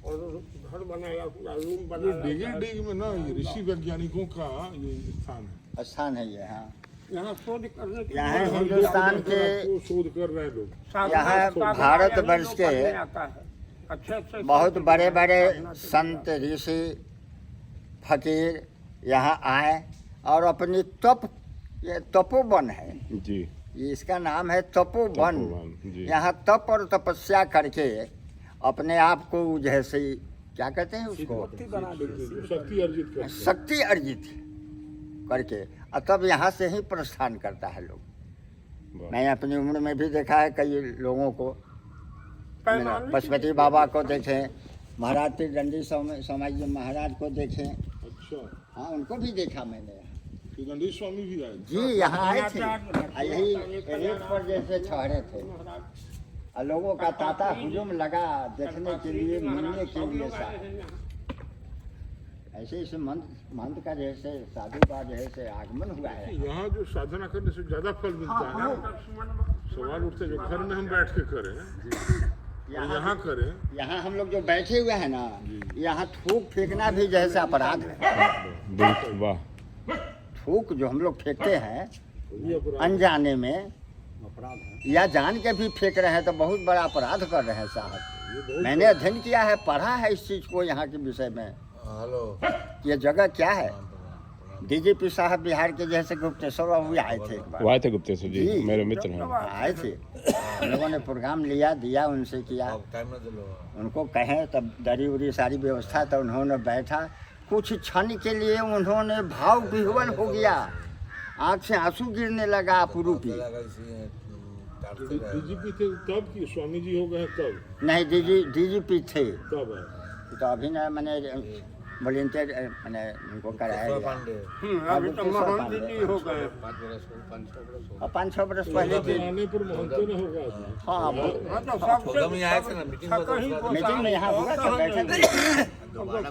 और घर बनाया हुआ, रूम बनाया
डिग में ना ये ऋषि वैज्ञानिकों का ये स्थान है।
स्थान है ये। हाँ,
यहाँ शोध करने के
यहाँ
लिए
हिंदुस्तान के,
शोध कर रहे हैं लोग।
यहाँ भारतवर्ष के
अच्छे
बहुत बड़े बड़े संत ऋषि फकीर यहाँ आए और अपनी ये तपोवन है
जी।
ये इसका नाम है तपोवन।
जी।
यहाँ तप और तपस्या करके अपने आप को जैसे क्या कहते हैं उसको,
शक्ति अर्जित कर।
शक्ति अर्जित करके, और तब यहाँ से ही प्रस्थान करता है लोग। मैंने अपनी उम्र में भी देखा है कई लोगों को। पशुपति बाबा को देखें, महाराज त्रिदंडी स्वामी जी महाराज को देखें।
अच्छा।
हाँ, उनको भी देखा मैंने।
त्रिदंडी स्वामी भी आए
जी, यहाँ आए थे, यही रेत पर जैसे ठहरे थे, और लोगों का तांता हुजूम लगा देखने के लिए, मिलने के लिए। ऐसे इस मंत्र का जैसे साधु का जैसे आगमन हुआ है।
यहाँ जो साधना करने से ज्यादा फल मिलता है। सवाल उठते जो घर में हम बैठ के करें, यहाँ करें। यहाँ
हम लोग जो बैठे हुए हैं ना, यहाँ थूक फेंकना भी जैसे अपराध है।
वाह।
थूक जो हम लोग फेंकते हैं अनजाने में अपराध है, या जान के भी फेंक रहे हैं तो बहुत बड़ा अपराध कर रहे हैं साहब। मैंने अध्ययन किया है, पढ़ा है इस चीज को यहाँ के विषय में। ये जगह क्या है? डीजीपी साहब बिहार के जैसे गुप्तेश्वर बाबू आए थे एक बार।
वो आए थे गुप्तेश्वर जी, मेरे मित्र हैं।
आए थे, हम लोगों ने प्रोग्राम दिया उनसे किया। उनको कहें तब दरी उरी सारी व्यवस्था, तो उन्होंने बैठा। कुछ क्षण के लिए उन्होंने भाव विह्वल हो गया, आँख से आंसू गिरने लगा अपरूपी।
डीजीपी थे तब कि स्वामी जी हो गए तब?
नहीं, डीजीपी थे
तब
तो अभी ना, मैंने वॉलेंटियर मैंने उनको कराया गया।
अभी तो मोहन जी हो गए।
और 5-6 बरस पहले की
आने पर मोहनते न होगा
हाँ
हाँ तो सबसे
मीटिंग में यहाँ हुआ था, बैठक
वही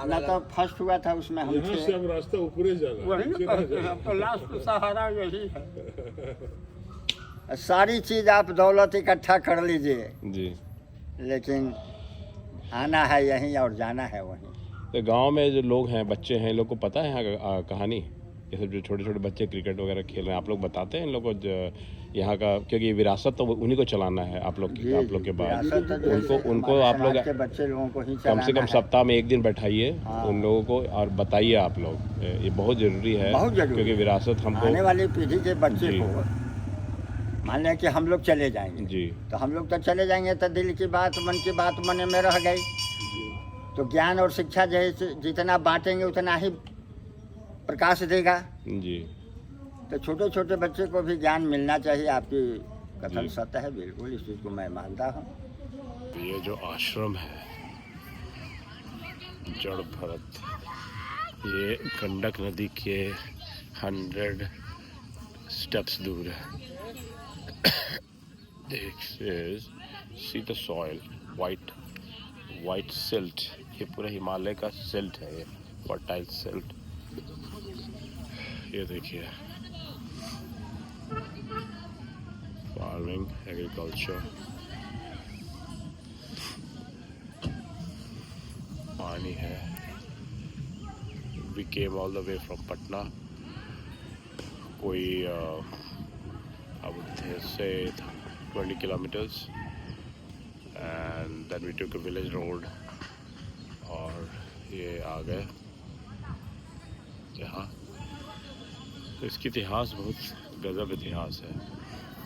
ना तो फर्स्ट हुआ था उसमें हम
यहाँ से
थे।
अब रास्ता ऊपरे जाना है,
न
नीचे ना
कहते
जाना।
हैं, तो लास्ट सहारा यही है।
सारी चीज आप दौलत इकट्ठा कर लीजिए,
जी।
लेकिन आना है यहीं और जाना है वहीं।
तो गांव में जो लोग हैं, बच्चे हैं, इन लोग को पता है यहाँ का कहानी? ये सब जो छोटे छोटे बच्चे क्रिकेट वगैरह खेल रहे हैं, आप लोग बताते हैं इन लोग को यहाँ का? क्योंकि ये विरासत तो उन्हीं को चलाना है आप लोग की, आप लोग के बाद।
विरासत तो जैसे
उनको
हमारे
आप लोग
समाज के बच्चे लोगों को ही
कम से कम
चलाना है।
सप्ताह में 1 दिन बैठाइए
हाँ।
उन लोगों को और बताइए आप लोग, ये बहुत ज़रूरी है।
बहुत जरूरी
क्योंकि
है।
विरासत हमको
आने वाली पीढ़ी के बच्चे
जी।
को मान लें कि हम लोग चले जाएंगे,
जी
तो हम लोग तो चले जाएंगे तो दिल की बात, मन की बात मन में रह गई। तो ज्ञान और शिक्षा जैसे जितना बांटेंगे उतना ही प्रकाश देगा।
जी
तो छोटे छोटे बच्चे को भी ज्ञान मिलना चाहिए। आपकी कथन
जी।
सत्य है, बिल्कुल इस चीज़ को मैं मानता हूँ।
ये जो आश्रम है जड़ भरत, ये गंडक नदी के 100 स्टेप्स दूर है। See the soil, white silt, ये पूरा हिमालय का सिल्ट है, ये फर्टाइल सिल्ट। ये देखिए, फार्मिंग, एग्रीकल्चर, पानी है। We came all the way from Patna, कोई I would say 20 kilometers, and then we took a village road और ये आ गए यहाँ। तो इसकी इतिहास बहुत गजब इतिहास है।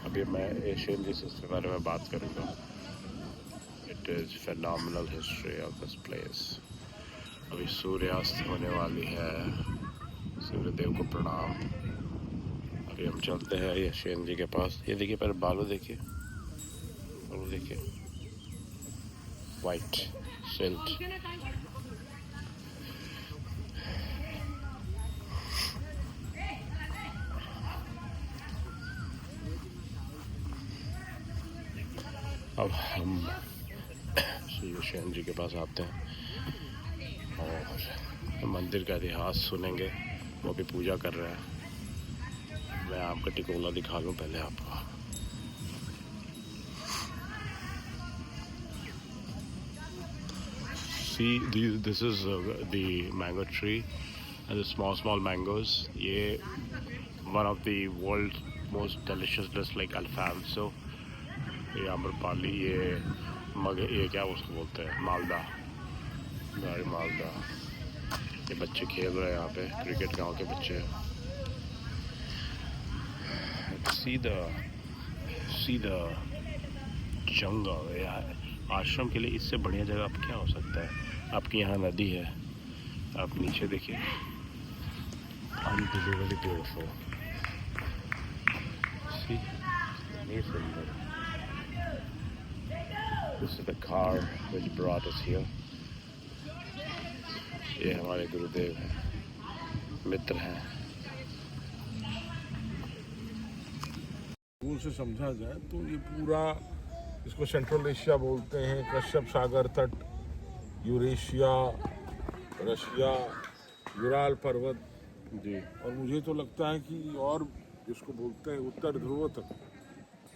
अभी मैं एशियन जी से इसके बारे में बात करूँगा। It is phenomenal history of this place। अभी सूर्यास्त होने वाली है, सूर्यदेव को प्रणाम। अभी हम चलते हैं एशियन जी के पास। ये देखिए, पहले बालू देखिए, बालू देखिए, वाइट सिल्ट। अब हम श्री एशियन जी के पास आते हैं और मंदिर का इतिहास सुनेंगे। वो भी पूजा कर रहे हैं। मैं आपका टिकोला दिखा लूँ पहले आपको। See, this is the mango tree and the small mangoes. ये one of the world's most delicious dish like Alfonso, ये आम्रपाली, ये मग, ये क्या उसको बोलते हैं, मालदा, गाड़ी मालदा। ये बच्चे खेल रहे हैं यहाँ पे, क्रिकेट गांव के बच्चे। See the जंगल। यार, आश्रम के लिए इससे बढ़िया जगह अब क्या हो सकता है। आपकी यहाँ नदी है, आप नीचे देखिए, अनबिलीवेबली ब्यूटीफुल। See, ये सुंदर। This is the car which brought us here। ये हमारे गुरुदेव हैं, मित्र हैं।
दूर से समझा जाए तो ये पूरा, इसको सेंट्रल एशिया बोलते हैं, कश्यप सागर तट, यूरेशिया, रशिया, यूराल पर्वत
जी।
और मुझे तो लगता है कि और इसको बोलते हैं उत्तर ध्रुव तक,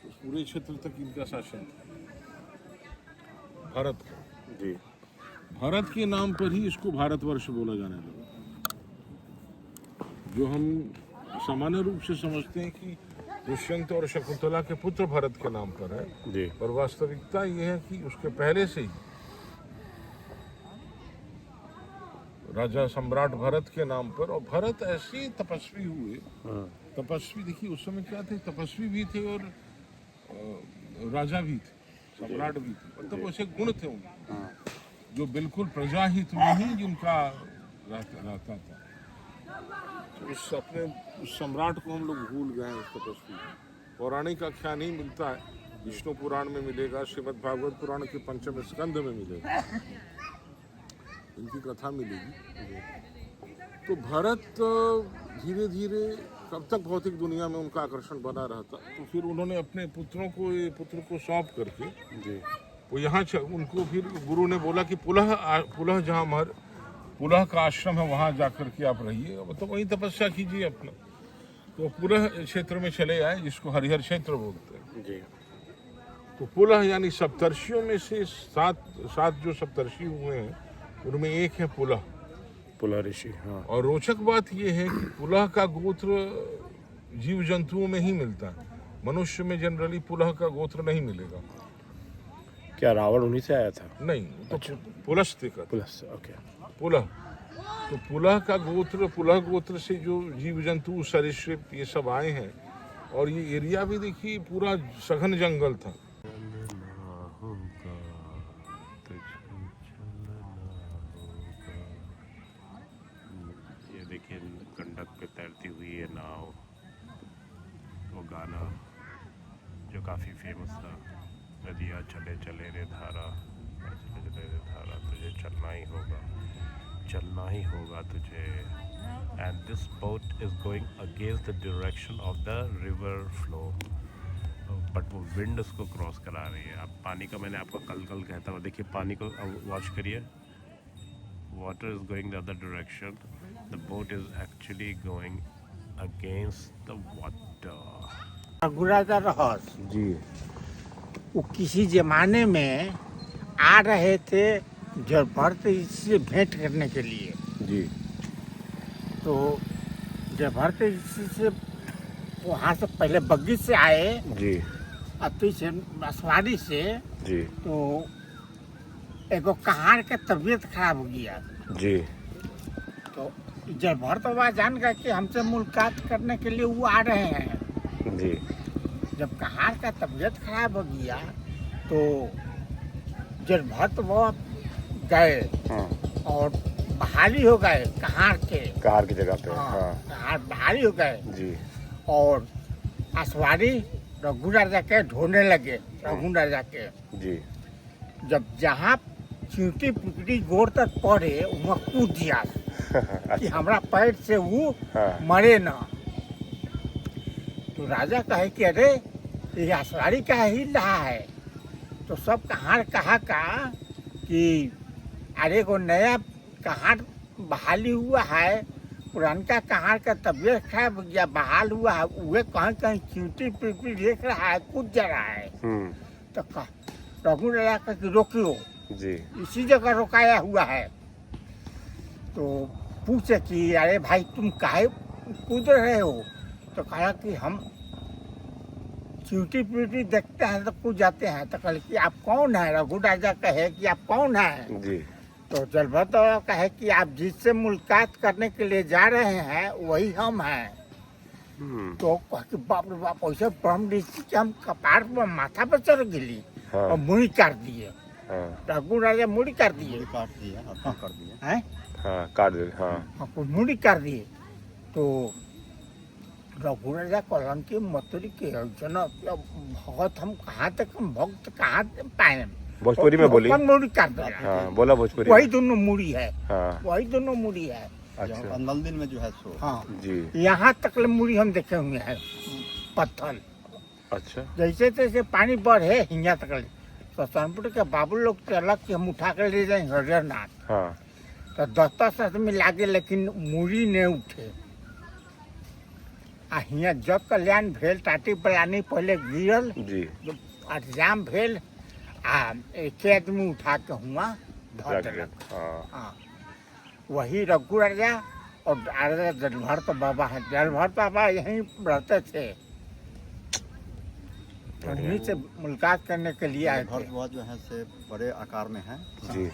उस पूरे क्षेत्र तक इनका शासन था। भारत का,
जी
भारत के नाम पर ही इसको भारतवर्ष बोला जाने लगा। जो हम सामान्य रूप से समझते हैं कि दुष्यंत और शकुंतला के पुत्र भरत के नाम पर है,
जी
पर वास्तविकता ये है कि उसके पहले से ही राजा सम्राट भरत के नाम पर। और भरत ऐसे तपस्वी हुए, तपस्वी देखिए उस समय क्या थे, तपस्वी भी थे और राजा भी थे, सम्राट भी थे। मतलब ऐसे गुण थे उनके जो बिल्कुल प्रजाहित में ही जिनका रहता था। तो उस सम्राट को हम लोग भूल गए हैं, उस तपस्वी को। पौराणिक आख्यान ही मिलता है, विष्णु पुराण में मिलेगा, श्रीमद् भागवत पुराण के 5वें स्कंध में मिलेगा। इनकी कथा मिलेगी। तो भरत धीरे धीरे कब तक भौतिक दुनिया में उनका आकर्षण बना रहता, तो फिर उन्होंने अपने पुत्र को सौंप करके
जी
वो यहाँ उनको फिर गुरु ने बोला कि पुलह जहाँ पुलह का आश्रम है वहाँ जाकर के आप रहिए, तो वहीं तपस्या कीजिए अपना। तो पुलह क्षेत्र में चले आए, जिसको हरिहर क्षेत्र बोलते हैं।
जी
तो पुलह यानी सप्तर्षियों में से सात जो सप्तर्षि हुए हैं उनमें एक है पुलह
ऋषि। हाँ
और रोचक बात यह है कि पुलह का गोत्र जीव जंतुओं में ही मिलता है, मनुष्य में जनरली पुलह का गोत्र नहीं मिलेगा।
क्या रावण उन्हीं से आया था?
नहीं, तो पुलस्त्य का
प्लस ओके।
पुलह, तो पुलह गोत्र से जो जीव जंतु सरीसृप ये सब आए हैं। और ये एरिया भी देखिए पूरा सघन जंगल था।
ये देखिए गंडक पे तैरती हुई ये नाव, वो गाना जो काफ़ी फेमस था, नदियाँ चले चले रे धारा, चले चले रे धारा, तुझे चलना ही होगा तुझे। And this boat is going against the direction of the river flow, but वो विंड उसको क्रॉस करा रही है। अब पानी का मैंने आपको कल कहता हुआ, देखिए पानी को वॉच करिए, water is going the other direction, the boat is actually going against the water.
Raghuraja Rahas
ji
वो किसी जमाने में आ रहे थे जयभरत से भेंट करने के लिए।
जी
तो जयभरत से वहाँ से पहले बग्गी से आए
जी
और पीछे मसवाड़ी से।
जी
तो एगो कहार के तबीयत खराब हो गया।
जी
तो जयभरत बाबा जान गए कि हमसे मुलाकात करने के लिए वो आ रहे हैं।
जी
जब कहार का तबीयत खराब हो गया तो जयभरत बाबा गए
हाँ
और बहाली हो गए कहार
की जगह पे। हाँ
कहार बहाली हो गए
जी
और आसवारी रघु राजा के ढोने लगे। रघु राजा के
जी
जब जहाँ चींटी पिपड़ी गोड़ तक पड़े वहाँ कूद दिया कि हमरा पैर से वो
हाँ।
मरे ना। तो राजा कहे कि अरे ये आसवारी का ही रहा है। तो सब कहार कहा कि अरे को नया कहार बहाली हुआ है, पुरानका कहार का तबीयत खराब हो गया, बहाल हुआ है, वह कहीं चींटी पिपड़ी देख रहा है, कूद जा रहा है। तो रघु राजा का कि रोकियो
जी
इसी जगह रोकाया हुआ है। तो पूछे कि अरे भाई तुम काहे कूद रहे हो? तो कहा कि हम चींटी पिपड़ी देखते हैं तो कूद जाते हैं। तो कहे कि आप कौन है? रघु राजा कहे कि आप कौन है?
जी
तो जलभद्र बाबा कहे कि आप जिससे मुलाकात करने के लिए जा रहे हैं वही हम हैं। तो कह कि बाप रे बाप, ऐसे ब्रह्म ऋषि के हम कपार पर माथा पर चढ़ गिली।
हाँ।
और मुड़ी काट दिए।
हाँ
रघु राजा मुड़ी काट दिए।
काट दिया, अपना कर दिया।
हैं?
हाँ काट दे। हाँ
आपको मुड़ी काट दिए। तो रघु राजा कहलन की मतरी के भगत हम कहाँ तक, हम भक्त कहाँ पाए?
भोजपुरी में बोली।
मुड़ी काट दिया।
हाँ बोला भोजपुरी
वही
में।
दोनों मुड़ी है।
हाँ
वही दोनों मुड़ी है।
अच्छा
नलदिन में जो है सो।
हाँ
जी
यहाँ तक मुड़ी हम देखे हुए हैं पत्थर।
अच्छा
जैसे तैसे पानी बढ़े हिंगा तक। तो सोनपुर के बाबू लोग चलक कि हम उठा कर ले जाए हरिहरनाथ।
हाँ
तो 10 आदमी लागे लेकिन मुड़ी नहीं उठे। आ हियाँ जब कल्याण भेल टाटी पलानी पहले गिरल,
जी
इंतजाम भेल आ एक आदमी उठा के हुआ धर
रख
देलक।
दे। हाँ
हाँ वही रघु राजा और राजा जलभरत बाबा है। जलभरत बाबा यहीं रहते थे, उन्हीं से मुलाकात करने के लिए आए थे।
भरद्वाज जो है से बड़े आकार में है
जी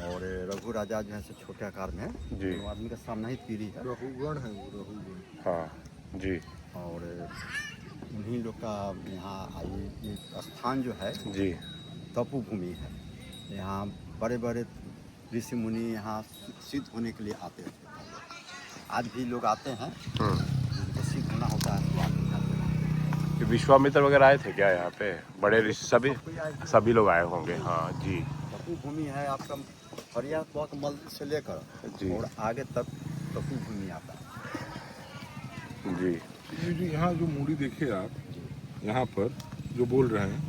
और रघु राजा जो है से छोटे आकार में है।
जी।
दोनों आदमी का सामना ही पीढ़ी है।
रघुगण है वो, रघुगण।
हाँ जी
और उन्हीं लोग का यहाँ ये स्थान जो है
जी
तपु भूमि है। यहाँ बड़े बड़े ऋषि मुनि यहाँ सिद्ध होने के लिए आते थे। आज भी लोग आते हैं, जिनको सिद्ध होना होता है तो आते हैं।
कि विश्वामित्र वगैरह आए थे क्या यहाँ पे? बड़े ऋषि सभी लोग आए होंगे। हाँ जी
तपु भूमि है आपका
हरियाणा मंदिर से लेकर
जी।
और आगे तक तपू भूमि आता है।
जी
ये जो यहाँ जो मूड़ी देखे आप, यहाँ पर जो बोल रहे हैं,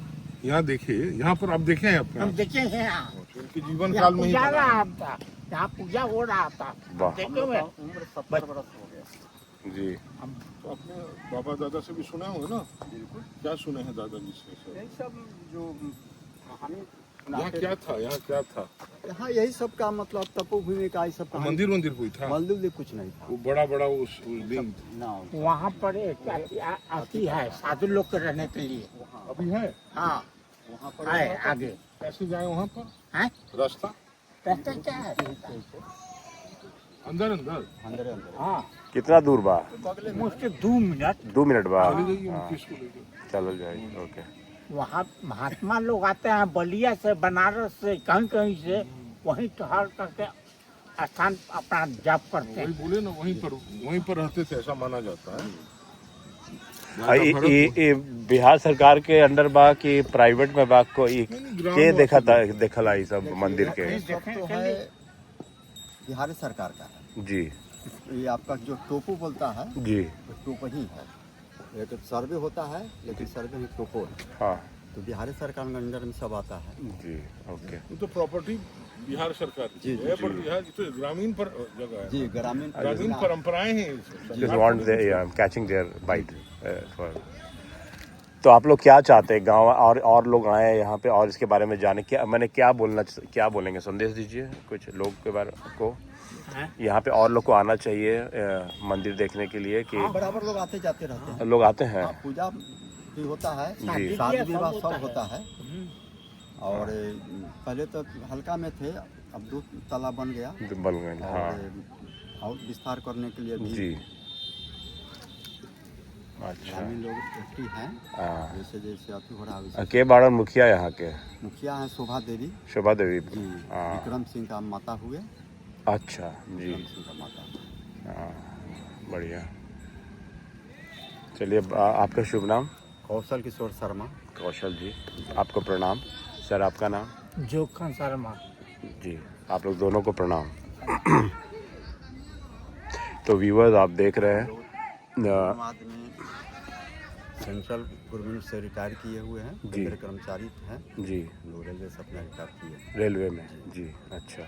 यहाँ देखिए, यहाँ पर आप देखे हैं अपने
हम
आप?
देखे हैं यहाँ
उनके जीवन
यहाँ
काल में ही
पूजा
बना है।
रहा था, यहाँ पूजा हो रहा था।
वाह।
देखे हुए
उम्र 70 बरस हो गया।
जी।
तो अपने बाबा दादा से भी सुना होगा ना?
बिल्कुल।
क्या सुने हैं दादाजी से सब?
यही सब जो कहानी
यहाँ क्या था, यहाँ क्या था?
यहाँ यही सब का मतलब तपो भूमि का, ये सब कहानी।
मंदिर मंदिर कोई था?
मंदिर भी कुछ नहीं था
वो बड़ा बड़ा उस दिन
ना।
वहाँ पर एक आती है साधु लोग के रहने के लिए।
अभी है?
हाँ
वहाँ पर
है आगे।
कैसे जाए वहाँ पर?
हैं?
रास्ता
रास्ता क्या है?
अंदर अंदर
अंदर अंदर
हाँ
कितना दूर बा?
मुझसे 2 मिनट
2 मिनट बा।
चले जाइए ऑफिस को लेकर।
चलो जाइए। ओके।
वहाँ महात्मा लोग आते हैं बलिया से, बनारस से, कहीं कहीं से, वहीं ठहर करके स्थान अपना जाप करते हैं।
वही बोले ना, वहीं पर रहते थे, ऐसा माना जाता है।
ये बिहार सरकार के अंडर बा कि प्राइवेट में बा? कोई के देखा था, देखला ये सब मंदिर के?
ये सब तो है बिहार सरकार का है।
जी
ये आपका जो टोपो बोलता है,
जी।
तो टोपो ही है। एक सर्वे होता है, लेकिन सर्वे ही टोपो है।
हाँ
तो बिहार सरकार के अंडर में सब आता है।
जी। ओके।
वो तो प्रॉपर्टी बिहार सरकार की
जी,
है, पर बिहार की तो ग्रामीण पर जगह है।
जी ग्रामीण
ग्रामीण परंपराएं हैं ये सब।
Just want the catching their bite for. तो आप लोग क्या चाहते हैं, गांव और लोग आए हैं यहाँ पे और इसके बारे में जाने? क्या बोलेंगे? संदेश दीजिए कुछ लोग के बारे को। यहाँ पे और लोग को आना चाहिए मंदिर देखने के लिए कि
बराबर लोग आते जाते रहते हैं।
लोग आते हैं।
हाँ, पूजा भी होता है,
जी।
शादी विवाह सब होता है। और पहले तो हल्का में थे, अब 2 तालाब बन गया।
बन गए। हाँ
और विस्तार करने के लिए भी
जी। अच्छा।
ग्रामीण लोग एक्टिव हैं।
हाँ।
जैसे जैसे अति हो रहा है वैसे।
के बाड़न मुखिया यहाँ के?
मुखिया हैं शोभा देवी
शोभा देवी।
जी।
हाँ।
विक्रम सिंह का माता हुए।
अच्छा जी।
विक्रम सिंह का माता।
हाँ बढ़िया। चलिए आपका शुभ नाम?
कौशल किशोर शर्मा।
कौशल जी, आपको प्रणाम। सर आपका नाम?
जोखन शर्मा।
जी, आप लोग दोनों को प्रणाम। तो व्यूअर्स आप देख रहे हैं
आदमी सेंट्रल गवर्नमेंट से रिटायर किए हुए हैं,
जी।
केंद्रीय कर्मचारी हैं।
जी
लोग रेलवे से अपना रिटायर किए।
रेलवे में। जी अच्छा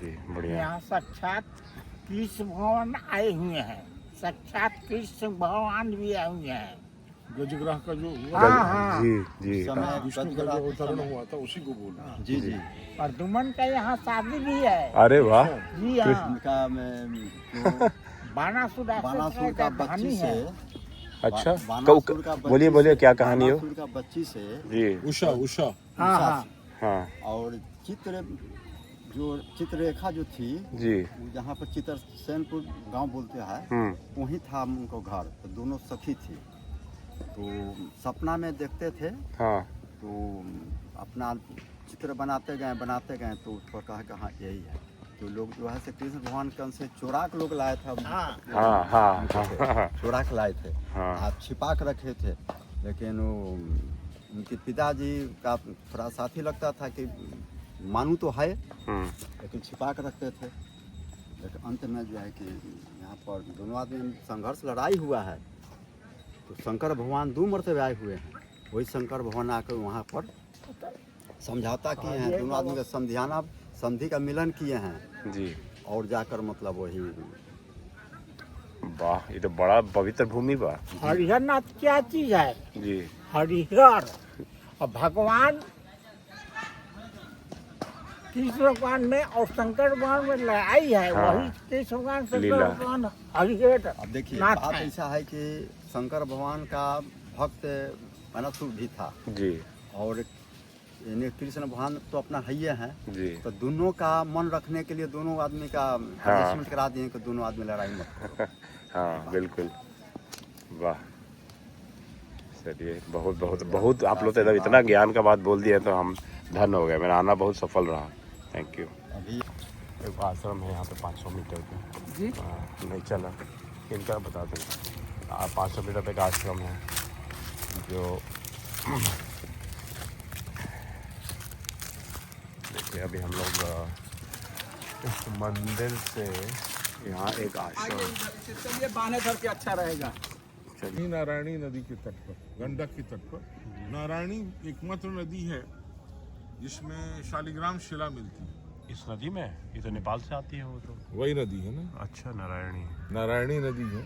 जी बढ़िया।
यहाँ साक्षात कृष्ण भगवान आए हुए हैं, साक्षात कृष्ण भगवान भी आए हुए हैं।
गजग्रह का जो हुआ
हाँ हाँ।
जी जी
समय
विष्णु का
गजग्रह
जो अवतरण
समय-
हुआ था उसी को बोल रहे हैं।
जी जी।
और दुमन का यहाँ शादी भी है।
अरे वाह।
जी हाँ।
उनका में
बानासुर
बानासुर का बच्ची से
अच्छा
बानासुर का बच्ची
बोलिए
से-
क्या कहानी हो?
बानासुर का बच्ची से
जी
उषा
हाँ हाँ।
हाँ
और चित्ररेखा जो थी,
जी।
जहाँ पर चित्रसेनपुर गांव बोलते हैं, वहीं था उनको घर। तो दोनों सखी थी, तो सपना में देखते थे।
हाँ
तो अपना चित्र बनाते गए तो उस पर कहा कि हाँ यही है। तो लोग जो है से कृष्ण भगवान के अंश से चोरा के लोग लाए थे।
हाँ।
हाँ हाँ हाँ।
चोरा के लाए थे।
हाँ।
आप छिपा के रखे थे, लेकिन वो उनके पिताजी का थोड़ा साथी लगता था कि मानू तो है, लेकिन छिपा के रखते थे। लेकिन अंत में जो है कि यहाँ पर दोनों आदमी में संघर्ष लड़ाई हुआ है। तो शंकर भगवान 2 मरतबे आए हुए हैं। वही शंकर भगवान आकर वहाँ पर समझौता किए हैं, दोनों आदमी का संधि का मिलन किए हैं
जी।
और जाकर मतलब वही।
वाह, ये तो बड़ा पवित्र भूमि बा।
हरिहर नाथ क्या चीज है?
जी।
हरिहर और भगवान कृष्ण भगवान में और शंकर भगवान में लड़ाई है।
हाँ।
वही कृष्ण भगवान शंकर
लीला।
भगवान हरिहर
अब देखिए
नाथ
बात
है।
ऐसा है कि शंकर भगवान का भक्त अनसुर भी था,
जी
और इन्हें कृष्ण भगवान तो अपना है हैं।
जी।
तो दोनों का मन रखने के लिए दोनों आदमी का एडजस्टमेंट करा दिए कि दोनों आदमी लड़ाई मत करो।
हाँ बिल्कुल। वाह, चलिए बहुत बहुत बहुत आप लोग तो इतना ज्ञान का बात बोल दिया तो हम धन्य हो गए। मेरा आना बहुत सफल रहा। Thank you.
अभी
एक आश्रम है यहाँ पे 500 मीटर पे।
जी।
नहीं चला इनका बता दें। 500 मीटर पे एक आश्रम है जो देखिए अभी हम लोग इस मंदिर से यहाँ एक आश्रम
चलिए बाने धर के अच्छा रहेगा।
नारायणी नदी के तट पर, गंडक के तट पर नारायणी एकमात्र नदी है जिसमें शालिग्राम शिला मिलती है।
इस नदी में ये तो नेपाल से आती है वो तो।
वही नदी है ना,
अच्छा
नारायणी नदी है।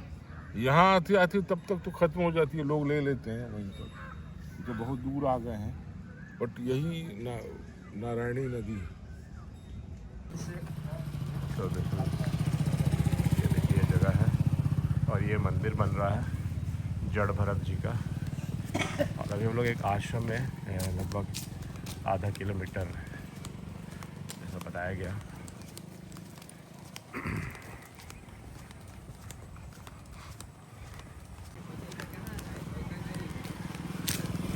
यहाँ आते आते तब तक तो खत्म हो जाती है, लोग ले लेते हैं वहीं तक, तो बहुत दूर आ गए हैं, बट यही नारायणी नदी है।
तो देखो ये देखिए जगह है और ये मंदिर बन रहा है जड़ भरत जी का। और अभी हम लोग एक आश्रम में लगभग आधा किलोमीटर ऐसा बताया गया।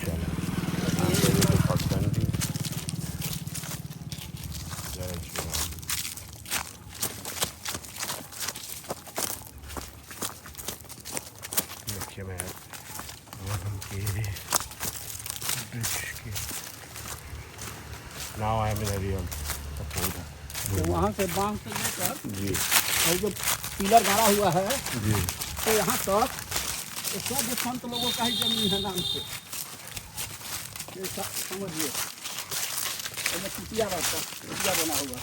चलो पगडंडी, जय श्री राम। देखिए मैं now I am in real support.
तो वहाँ से बांध से लेकर
जी
और जो पिलर गाड़ा हुआ है
जी
तो यहाँ तक तो सब संत लोगों का ही जमीन है नाम से, ये समझिए। इसमें कुटिया रहता, कुटिया बना हुआ।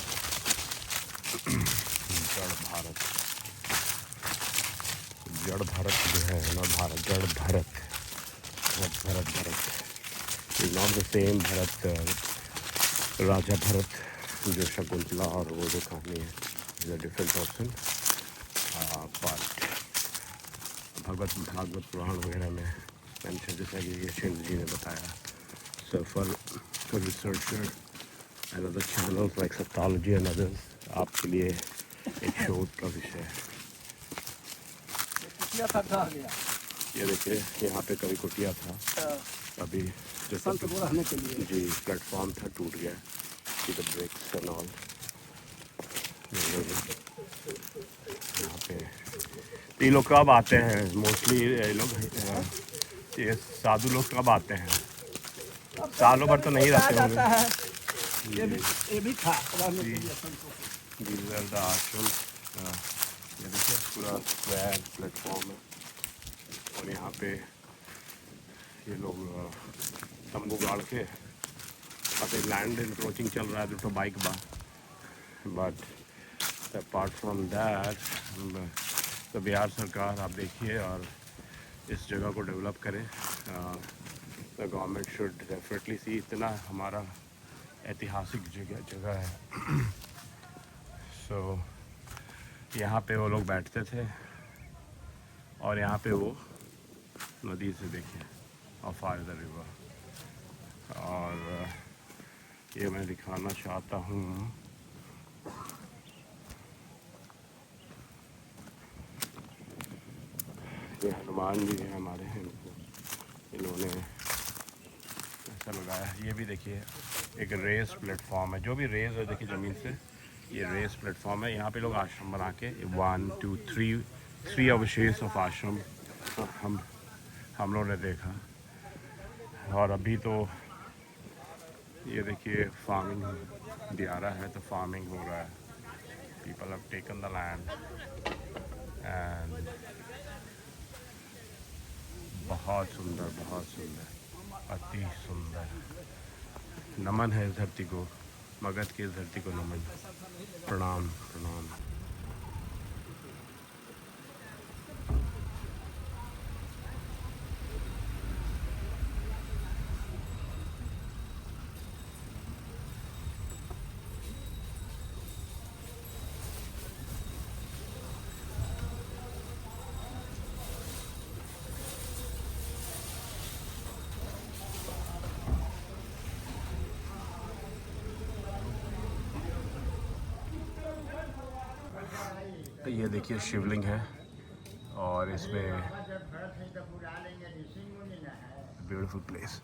जड़ भारत जो है ना, Bharat Jada Bharat, Bharat is not the same Bharat Raja Bharat जो शकुंतला और वो जो कहानी है, is a different person. But Bhagavata Purana वगैरह में मेंशन, जैसा कि यशेंद्र जी ने बताया। So for researcher and other channels like septology and others, आपके लिए एक शोध का विषय है।
कुटिया था ढह गया।
ये देखिए यहाँ पे कभी कुटिया था, अभी जो
संत को रहने के लिए
जी प्लेटफॉर्म था टूट गया, द ब्रेक्स एंड ऑल। यहाँ पे ये लोग कब आते हैं मोस्टली, ये लोग ये साधु लोग कब आते हैं? सालों भर तो नहीं रहते होंगे।
ये भी था रहने के लिए संतों को।
गिरधर द आश्रम, ये देखिए पूरा स्क्वायर प्लेटफॉर्म है और यहाँ पे ये लोग तंबू गाड़ के अभी लैंड इंक्रोचिंग चल रहा है तो बाइक बा। बट अपार्ट फ्रॉम दैट तो बिहार सरकार आप देखिए और इस जगह को डेवलप करे। द गवर्नमेंट शुड डेफिनेटली सी, इतना हमारा ऐतिहासिक जगह है। सो यहाँ पे वो लोग बैठते थे और यहाँ पे वो नदी से देखिए और फार द रिवर। और ये मैं दिखाना चाहता हूँ, ये हनुमान जी हैं हमारे हैं, इन्होंने ऐसा लगाया है। ये भी देखिए एक रेस प्लेटफॉर्म है, जो भी रेस है देखिए ज़मीन से, ये रेस प्लेटफॉर्म है। यहाँ पे लोग आश्रम बना के 1 2 3 अवशेष ऑफ आश्रम हम लोगों ने देखा। और अभी तो ये देखिए फार्मिंग दियारा है तो फार्मिंग हो रहा है। People have taken the land and बहुत सुंदर, अति सुंदर। नमन है इस धरती को, मगध की इस धरती को नमन, प्रणाम। तो ये देखिए शिवलिंग है और इसमें ब्यूटीफुल प्लेस।